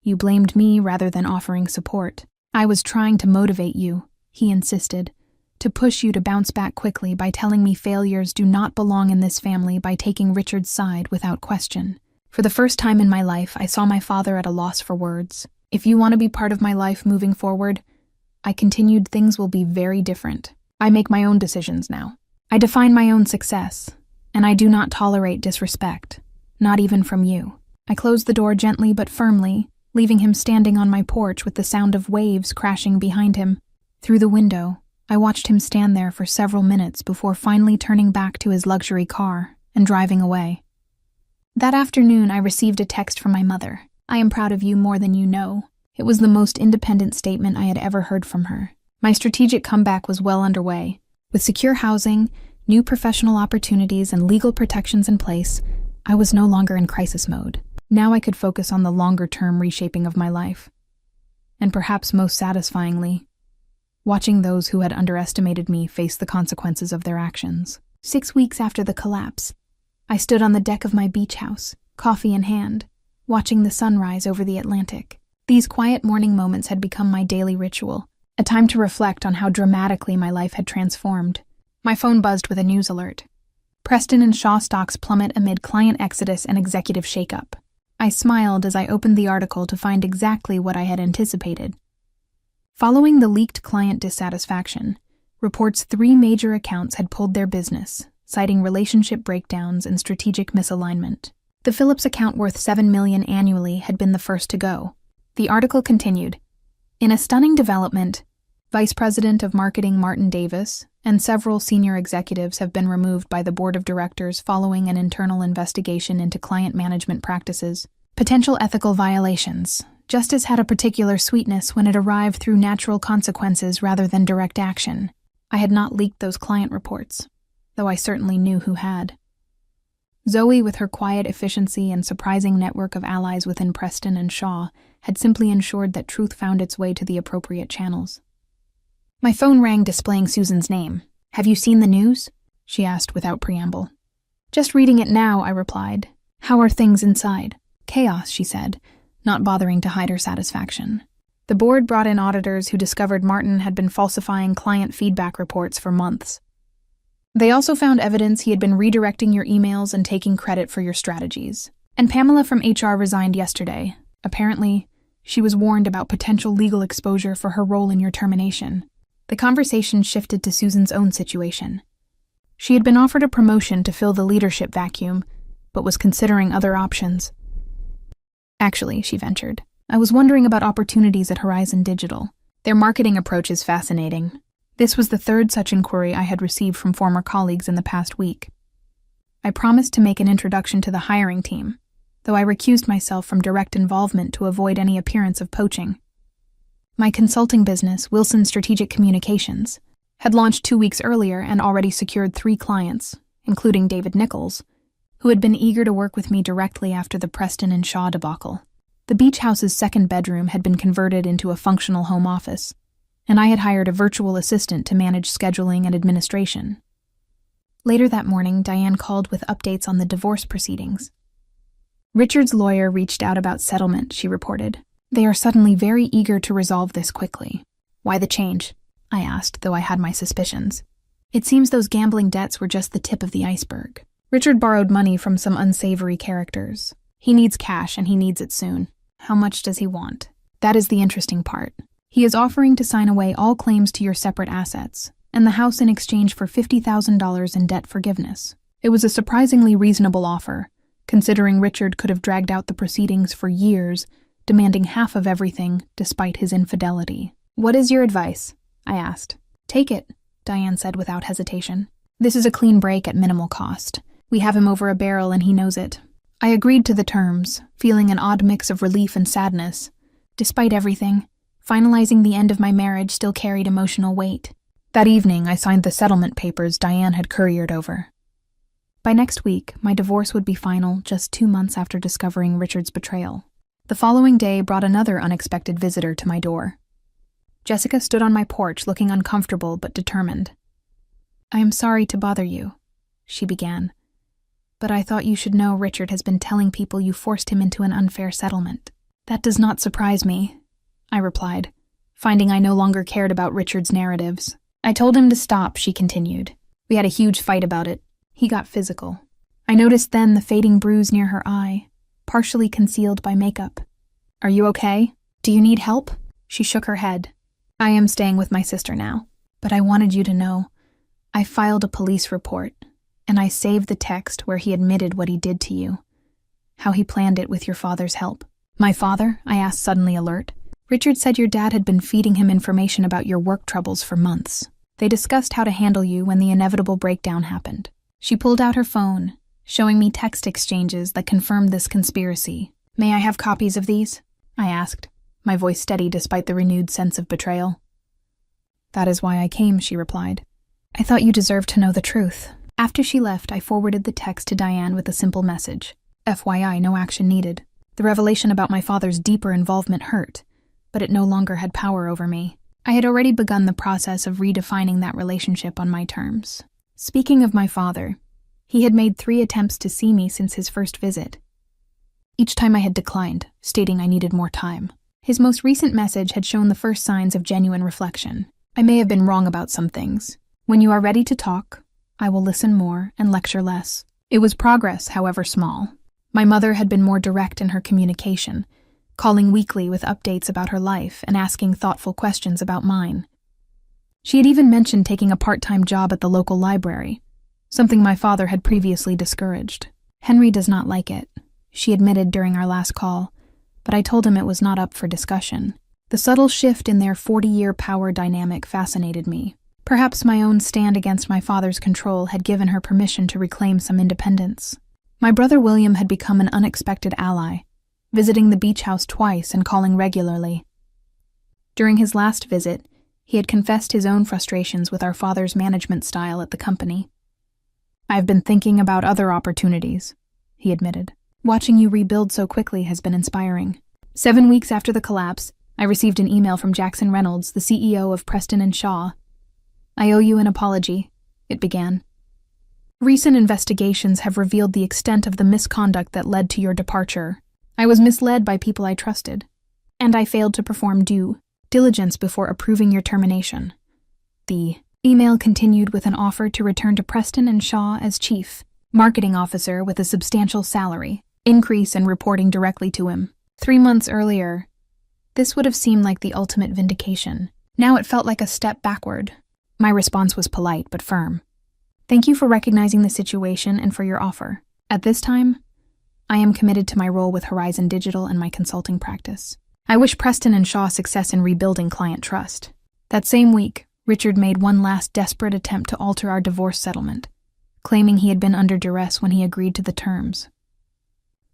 you blamed me rather than offering support." "I was trying to motivate you," he insisted, "to push you to bounce back quickly by telling me failures do not belong in this family, by taking Richard's side without question." For the first time in my life, I saw my father at a loss for words. "If you want to be part of my life moving forward," I continued, "things will be very different. I make my own decisions now. I define my own success, and I do not tolerate disrespect, not even from you." I closed the door gently but firmly, leaving him standing on my porch with the sound of waves crashing behind him. Through the window, I watched him stand there for several minutes before finally turning back to his luxury car and driving away. That afternoon, I received a text from my mother. "I am proud of you more than you know." It was the most independent statement I had ever heard from her. My strategic comeback was well underway. With secure housing, new professional opportunities, and legal protections in place, I was no longer in crisis mode. Now I could focus on the longer-term reshaping of my life. And perhaps most satisfyingly, watching those who had underestimated me face the consequences of their actions. 6 weeks after the collapse, I stood on the deck of my beach house, coffee in hand, watching the sunrise over the Atlantic. These quiet morning moments had become my daily ritual, a time to reflect on how dramatically my life had transformed. My phone buzzed with a news alert. Preston and Shaw stocks plummet amid client exodus and executive shakeup. I smiled as I opened the article to find exactly what I had anticipated. Following the leaked client dissatisfaction, reports 3 major accounts had pulled their business, citing relationship breakdowns and strategic misalignment. The Phillips account, worth $7 million annually, had been the first to go. The article continued, "In a stunning development, Vice President of Marketing Martin Davis and several senior executives have been removed by the board of directors following an internal investigation into client management practices. Potential ethical violations. Justice had a particular sweetness when it arrived through natural consequences rather than direct action." I had not leaked those client reports, though I certainly knew who had. Zoe, with her quiet efficiency and surprising network of allies within Preston and Shaw, had simply ensured that truth found its way to the appropriate channels. My phone rang, displaying Susan's name. "Have you seen the news?" she asked without preamble. "Just reading it now," I replied. "How are things inside?" "Chaos," she said, not bothering to hide her satisfaction. "The board brought in auditors who discovered Martin had been falsifying client feedback reports for months. They also found evidence he had been redirecting your emails and taking credit for your strategies. And Pamela from HR resigned yesterday. Apparently, she was warned about potential legal exposure for her role in your termination." The conversation shifted to Susan's own situation. She had been offered a promotion to fill the leadership vacuum, but was considering other options. "Actually," she ventured, "I was wondering about opportunities at Horizon Digital. Their marketing approach is fascinating." This was the 3rd such inquiry I had received from former colleagues in the past week. I promised to make an introduction to the hiring team, though I recused myself from direct involvement to avoid any appearance of poaching. My consulting business, Wilson Strategic Communications, had launched 2 weeks earlier and already secured 3 clients, including David Nichols, who had been eager to work with me directly after the Preston and Shaw debacle. The beach house's 2nd bedroom had been converted into a functional home office, and I had hired a virtual assistant to manage scheduling and administration. Later that morning, Diane called with updates on the divorce proceedings. "Richard's lawyer reached out about settlement," she reported. "They are suddenly very eager to resolve this quickly." "Why the change?" I asked, though I had my suspicions. "It seems those gambling debts were just the tip of the iceberg. Richard borrowed money from some unsavory characters. He needs cash, and he needs it soon. How much does he want? That is the interesting part. He is offering to sign away all claims to your separate assets, and the house in exchange for $50,000 in debt forgiveness." It was a surprisingly reasonable offer, considering Richard could have dragged out the proceedings for years, demanding half of everything despite his infidelity. "What is your advice?" I asked. "Take it," Diane said without hesitation. "This is a clean break at minimal cost. We have him over a barrel and he knows it." I agreed to the terms, feeling an odd mix of relief and sadness. Despite everything, finalizing the end of my marriage still carried emotional weight. That evening, I signed the settlement papers Diane had couriered over. By next week, my divorce would be final, just 2 months after discovering Richard's betrayal. The following day brought another unexpected visitor to my door. Jessica stood on my porch looking uncomfortable but determined. "I am sorry to bother you," she began, "but I thought you should know Richard has been telling people you forced him into an unfair settlement." "That does not surprise me," I replied, finding I no longer cared about Richard's narratives. "I told him to stop," she continued. "We had a huge fight about it. He got physical." I noticed then the fading bruise near her eye, partially concealed by makeup. "Are you okay? Do you need help?" She shook her head. "I am staying with my sister now, but I wanted you to know. I filed a police report, and I saved the text where he admitted what he did to you, how he planned it with your father's help." "My father?" I asked, suddenly alert. "Richard said your dad had been feeding him information about your work troubles for months. They discussed how to handle you when the inevitable breakdown happened." She pulled out her phone, showing me text exchanges that confirmed this conspiracy. "May I have copies of these?" I asked, my voice steady despite the renewed sense of betrayal. "That is why I came," she replied. "I thought you deserved to know the truth." After she left, I forwarded the text to Diane with a simple message. FYI, no action needed. The revelation about my father's deeper involvement hurt, but it no longer had power over me. I had already begun the process of redefining that relationship on my terms. Speaking of my father, he had made 3 attempts to see me since his first visit. Each time I had declined, stating I needed more time. His most recent message had shown the first signs of genuine reflection. "I may have been wrong about some things. When you are ready to talk, I will listen more and lecture less." It was progress, however small. My mother had been more direct in her communication, calling weekly with updates about her life and asking thoughtful questions about mine. She had even mentioned taking a part-time job at the local library, something my father had previously discouraged. "Henry does not like it," she admitted during our last call, but I told him it was not up for discussion. The subtle shift in their 40-year power dynamic fascinated me. Perhaps my own stand against my father's control had given her permission to reclaim some independence. My brother William had become an unexpected ally, visiting the beach house twice and calling regularly. During his last visit, he had confessed his own frustrations with our father's management style at the company. "I've been thinking about other opportunities," he admitted. "Watching you rebuild so quickly has been inspiring." 7 weeks after the collapse, I received an email from Jackson Reynolds, the CEO of Preston & Shaw. "I owe you an apology," it began. "Recent investigations have revealed the extent of the misconduct that led to your departure. I was misled by people I trusted, and I failed to perform due diligence before approving your termination." The email continued with an offer to return to Preston & Shaw as chief marketing officer with a substantial salary, increase and reporting directly to him. 3 months earlier, this would have seemed like the ultimate vindication. Now it felt like a step backward. My response was polite but firm. "Thank you for recognizing the situation and for your offer. At this time, I am committed to my role with Horizon Digital and my consulting practice. I wish Preston & Shaw success in rebuilding client trust." That same week, Richard made one last desperate attempt to alter our divorce settlement, claiming he had been under duress when he agreed to the terms.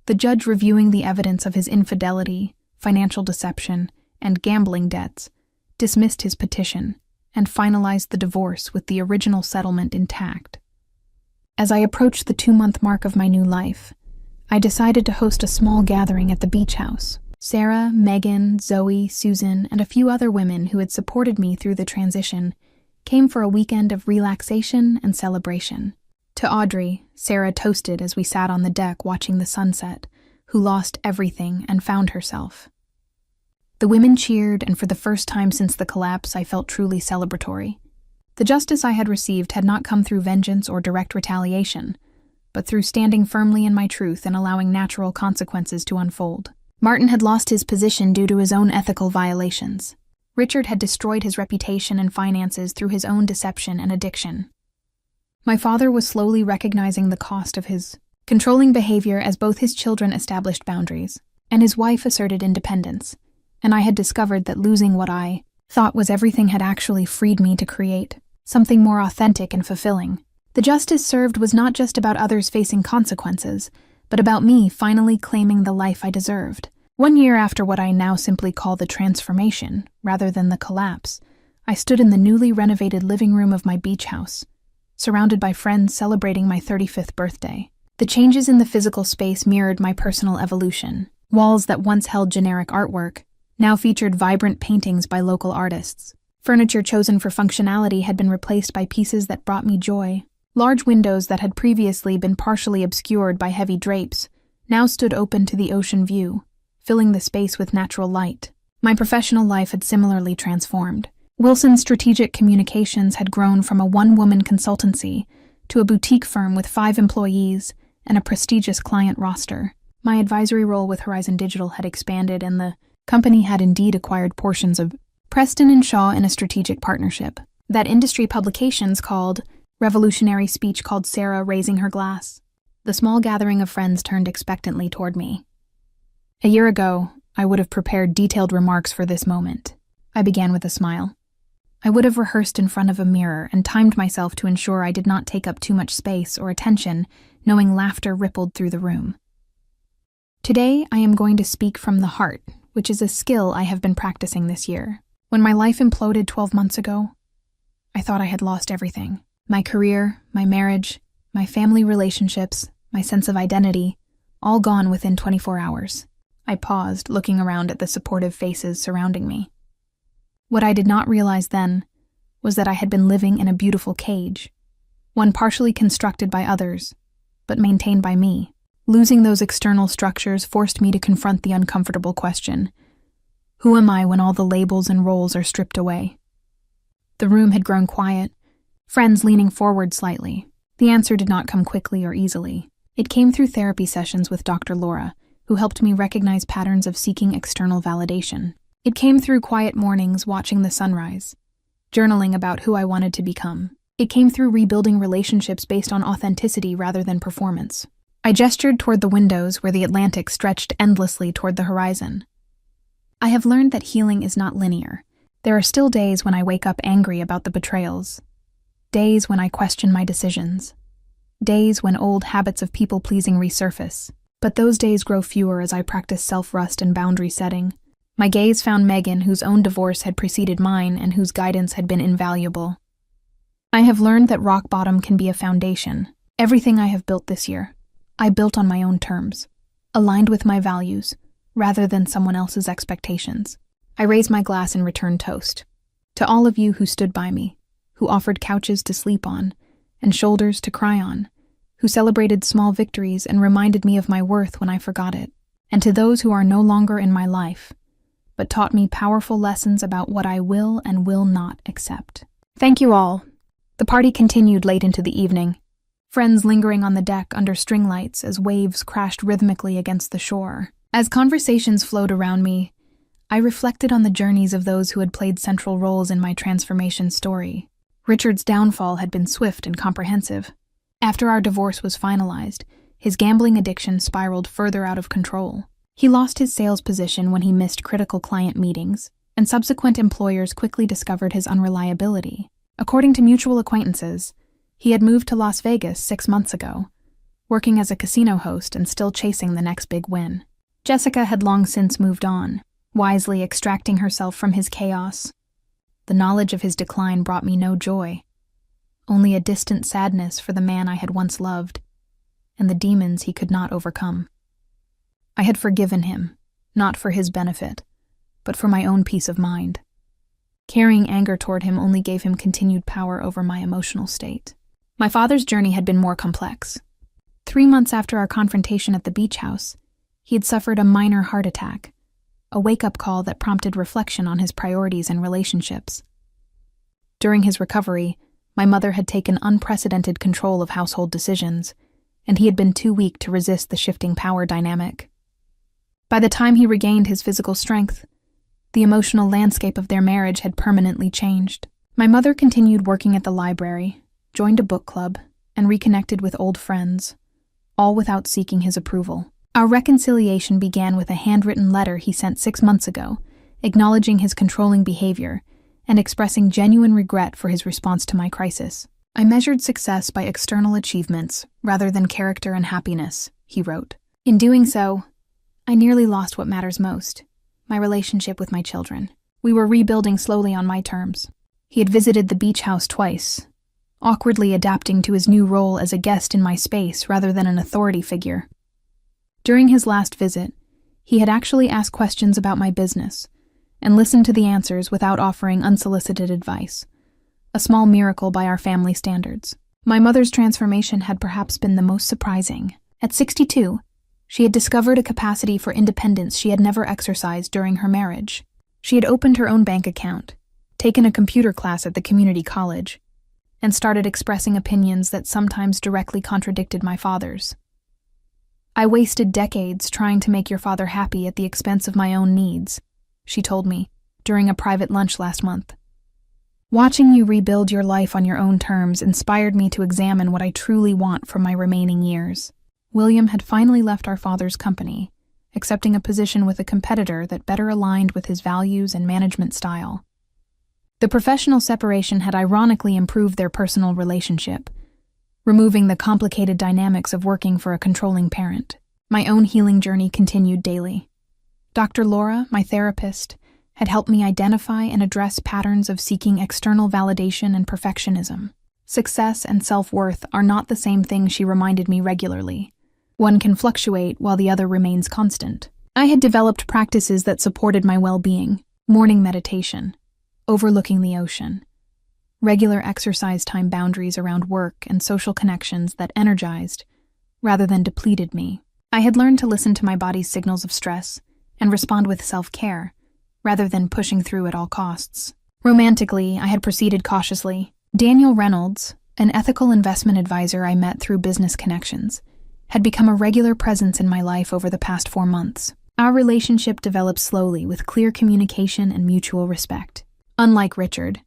The judge, reviewing the evidence of his infidelity, financial deception, and gambling debts, dismissed his petition and finalized the divorce with the original settlement intact. As I approached the 2-month mark of my new life, I decided to host a small gathering at the beach house. Sarah, Megan, Zoe, Susan, and a few other women who had supported me through the transition came for a weekend of relaxation and celebration. To Audrey, Sarah toasted as we sat on the deck watching the sunset, who lost everything and found herself. The women cheered, and for the first time since the collapse, I felt truly celebratory. The justice I had received had not come through vengeance or direct retaliation, but through standing firmly in my truth and allowing natural consequences to unfold. Martin had lost his position due to his own ethical violations. Richard had destroyed his reputation and finances through his own deception and addiction. My father was slowly recognizing the cost of his controlling behavior as both his children established boundaries, and his wife asserted independence, and I had discovered that losing what I thought was everything had actually freed me to create something more authentic and fulfilling. The justice served was not just about others facing consequences, but about me finally claiming the life I deserved. 1 year after what I now simply call the transformation, rather than the collapse, I stood in the newly renovated living room of my beach house, surrounded by friends celebrating my 35th birthday. The changes in the physical space mirrored my personal evolution. Walls that once held generic artwork now featured vibrant paintings by local artists. Furniture chosen for functionality had been replaced by pieces that brought me joy. Large windows that had previously been partially obscured by heavy drapes now stood open to the ocean view, filling the space with natural light. My professional life had similarly transformed. Wilson's Strategic Communications had grown from a one-woman consultancy to a boutique firm with 5 employees and a prestigious client roster. My advisory role with Horizon Digital had expanded, and the company had indeed acquired portions of Preston and Shaw in a strategic partnership that industry publications called revolutionary speech called Sarah raising her glass. The small gathering of friends turned expectantly toward me. A year ago, I would have prepared detailed remarks for this moment. I began with a smile. I would have rehearsed in front of a mirror and timed myself to ensure I did not take up too much space or attention, knowing laughter rippled through the room. Today, I am going to speak from the heart, which is a skill I have been practicing this year. When my life imploded 12 months ago, I thought I had lost everything. My career, my marriage, my family relationships, my sense of identity, all gone within 24 hours. I paused, looking around at the supportive faces surrounding me. What I did not realize then was that I had been living in a beautiful cage, one partially constructed by others, but maintained by me. Losing those external structures forced me to confront the uncomfortable question: who am I when all the labels and roles are stripped away? The room had grown quiet, friends leaning forward slightly. The answer did not come quickly or easily. It came through therapy sessions with Dr. Laura, who helped me recognize patterns of seeking external validation. It came through quiet mornings watching the sunrise, journaling about who I wanted to become. It came through rebuilding relationships based on authenticity rather than performance. I gestured toward the windows where the Atlantic stretched endlessly toward the horizon. I have learned that healing is not linear. There are still days when I wake up angry about the betrayals, days when I question my decisions, days when old habits of people-pleasing resurface. But those days grow fewer as I practice self-rust and boundary setting. My gaze found Megan, whose own divorce had preceded mine and whose guidance had been invaluable. I have learned that rock bottom can be a foundation. Everything I have built this year, I built on my own terms, aligned with my values, rather than someone else's expectations. I raised my glass and returned toast. To all of you who stood by me, who offered couches to sleep on and shoulders to cry on, who celebrated small victories and reminded me of my worth when I forgot it, and to those who are no longer in my life, but taught me powerful lessons about what I will and will not accept. Thank you all. The party continued late into the evening, friends lingering on the deck under string lights as waves crashed rhythmically against the shore. As conversations flowed around me, I reflected on the journeys of those who had played central roles in my transformation story. Richard's downfall had been swift and comprehensive. After our divorce was finalized, his gambling addiction spiraled further out of control. He lost his sales position when he missed critical client meetings, and subsequent employers quickly discovered his unreliability. According to mutual acquaintances, he had moved to Las Vegas 6 months ago, working as a casino host and still chasing the next big win. Jessica had long since moved on, wisely extracting herself from his chaos. The knowledge of his decline brought me no joy, only a distant sadness for the man I had once loved, and the demons he could not overcome. I had forgiven him, not for his benefit, but for my own peace of mind. Carrying anger toward him only gave him continued power over my emotional state. My father's journey had been more complex. 3 months after our confrontation at the beach house, he had suffered a minor heart attack, a wake-up call that prompted reflection on his priorities and relationships. During his recovery, my mother had taken unprecedented control of household decisions, and he had been too weak to resist the shifting power dynamic. By the time he regained his physical strength, the emotional landscape of their marriage had permanently changed. My mother continued working at the library, joined a book club, and reconnected with old friends, all without seeking his approval. Our reconciliation began with a handwritten letter he sent 6 months ago, acknowledging his controlling behavior and expressing genuine regret for his response to my crisis. I measured success by external achievements rather than character and happiness, he wrote. In doing so, I nearly lost what matters most, my relationship with my children. We were rebuilding slowly on my terms. He had visited the beach house twice, awkwardly adapting to his new role as a guest in my space rather than an authority figure. During his last visit, he had actually asked questions about my business, and listened to the answers without offering unsolicited advice. A small miracle by our family standards. My mother's transformation had perhaps been the most surprising. At 62, she had discovered a capacity for independence she had never exercised during her marriage. She had opened her own bank account, taken a computer class at the community college, and started expressing opinions that sometimes directly contradicted my father's. "I wasted decades trying to make your father happy at the expense of my own needs," she told me during a private lunch last month. "Watching you rebuild your life on your own terms inspired me to examine what I truly want from my remaining years." William had finally left our father's company, accepting a position with a competitor that better aligned with his values and management style. The professional separation had ironically improved their personal relationship, removing the complicated dynamics of working for a controlling parent. My own healing journey continued daily. Dr. Laura, my therapist, had helped me identify and address patterns of seeking external validation and perfectionism. Success and self-worth are not the same thing, she reminded me regularly. One can fluctuate while the other remains constant. I had developed practices that supported my well-being: morning meditation, overlooking the ocean, regular exercise time boundaries around work, and social connections that energized rather than depleted me. I had learned to listen to my body's signals of stress and respond with self-care, rather than pushing through at all costs. Romantically, I had proceeded cautiously. Daniel Reynolds, an ethical investment advisor I met through business connections, had become a regular presence in my life over the past 4 months. Our relationship developed slowly with clear communication and mutual respect. Unlike Richard,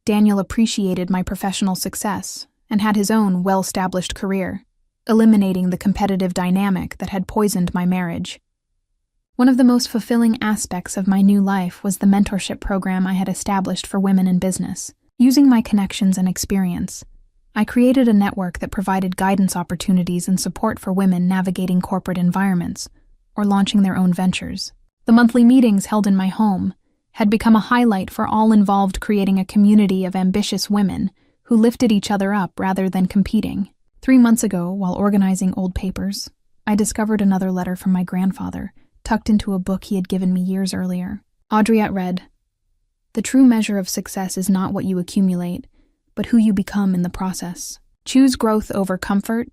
Daniel appreciated my professional success and had his own well-established career, eliminating the competitive dynamic that had poisoned my marriage. One of the most fulfilling aspects of my new life was the mentorship program I had established for women in business. Using my connections and experience, I created a network that provided guidance opportunities and support for women navigating corporate environments or launching their own ventures. The monthly meetings held in my home had become a highlight for all involved, creating a community of ambitious women who lifted each other up rather than competing. 3 months ago, while organizing old papers, I discovered another letter from my grandfather, tucked into a book he had given me years earlier. Audreyette read, "The true measure of success is not what you accumulate, but who you become in the process. Choose growth over comfort,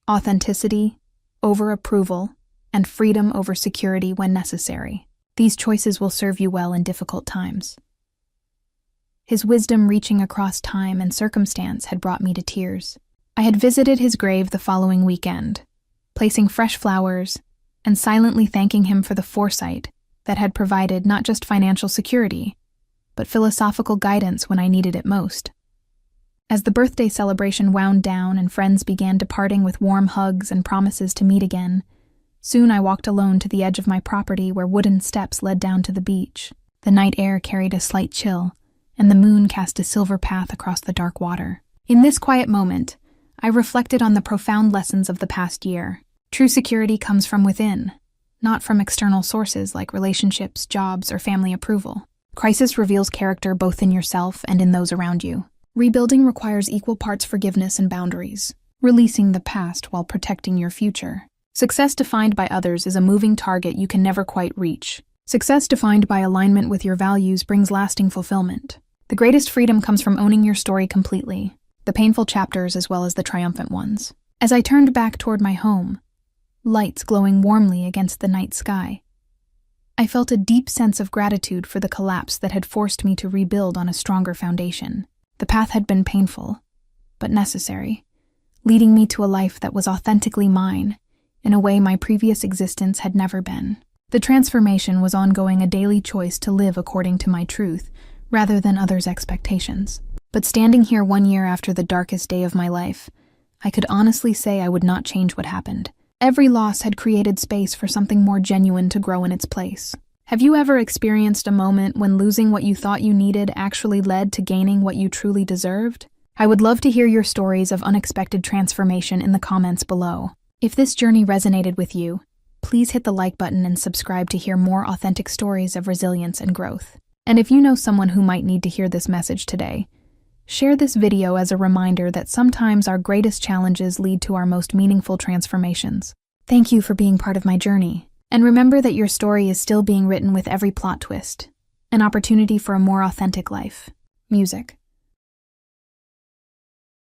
authenticity over approval, and freedom over security when necessary. These choices will serve you well in difficult times." His wisdom, reaching across time and circumstance, had brought me to tears. I had visited his grave the following weekend, placing fresh flowers and silently thanking him for the foresight that had provided not just financial security, but philosophical guidance when I needed it most. As the birthday celebration wound down and friends began departing with warm hugs and promises to meet again, soon I walked alone to the edge of my property where wooden steps led down to the beach. The night air carried a slight chill, and the moon cast a silver path across the dark water. In this quiet moment, I reflected on the profound lessons of the past year. True security comes from within, not from external sources like relationships, jobs, or family approval. Crisis reveals character both in yourself and in those around you. Rebuilding requires equal parts forgiveness and boundaries, releasing the past while protecting your future. Success defined by others is a moving target you can never quite reach. Success defined by alignment with your values brings lasting fulfillment. The greatest freedom comes from owning your story completely, the painful chapters as well as the triumphant ones. As I turned back toward my home, lights glowing warmly against the night sky, I felt a deep sense of gratitude for the collapse that had forced me to rebuild on a stronger foundation. The path had been painful, but necessary, leading me to a life that was authentically mine, in a way my previous existence had never been. The transformation was ongoing, a daily choice to live according to my truth, rather than others' expectations. But standing here 1 year after the darkest day of my life, I could honestly say I would not change what happened. Every loss had created space for something more genuine to grow in its place. Have you ever experienced a moment when losing what you thought you needed actually led to gaining what you truly deserved? I would love to hear your stories of unexpected transformation in the comments below. If this journey resonated with you, please hit the like button and subscribe to hear more authentic stories of resilience and growth. And if you know someone who might need to hear this message today, share this video as a reminder that sometimes our greatest challenges lead to our most meaningful transformations. Thank you for being part of my journey. And remember that your story is still being written with every plot twist, an opportunity for a more authentic life. Music.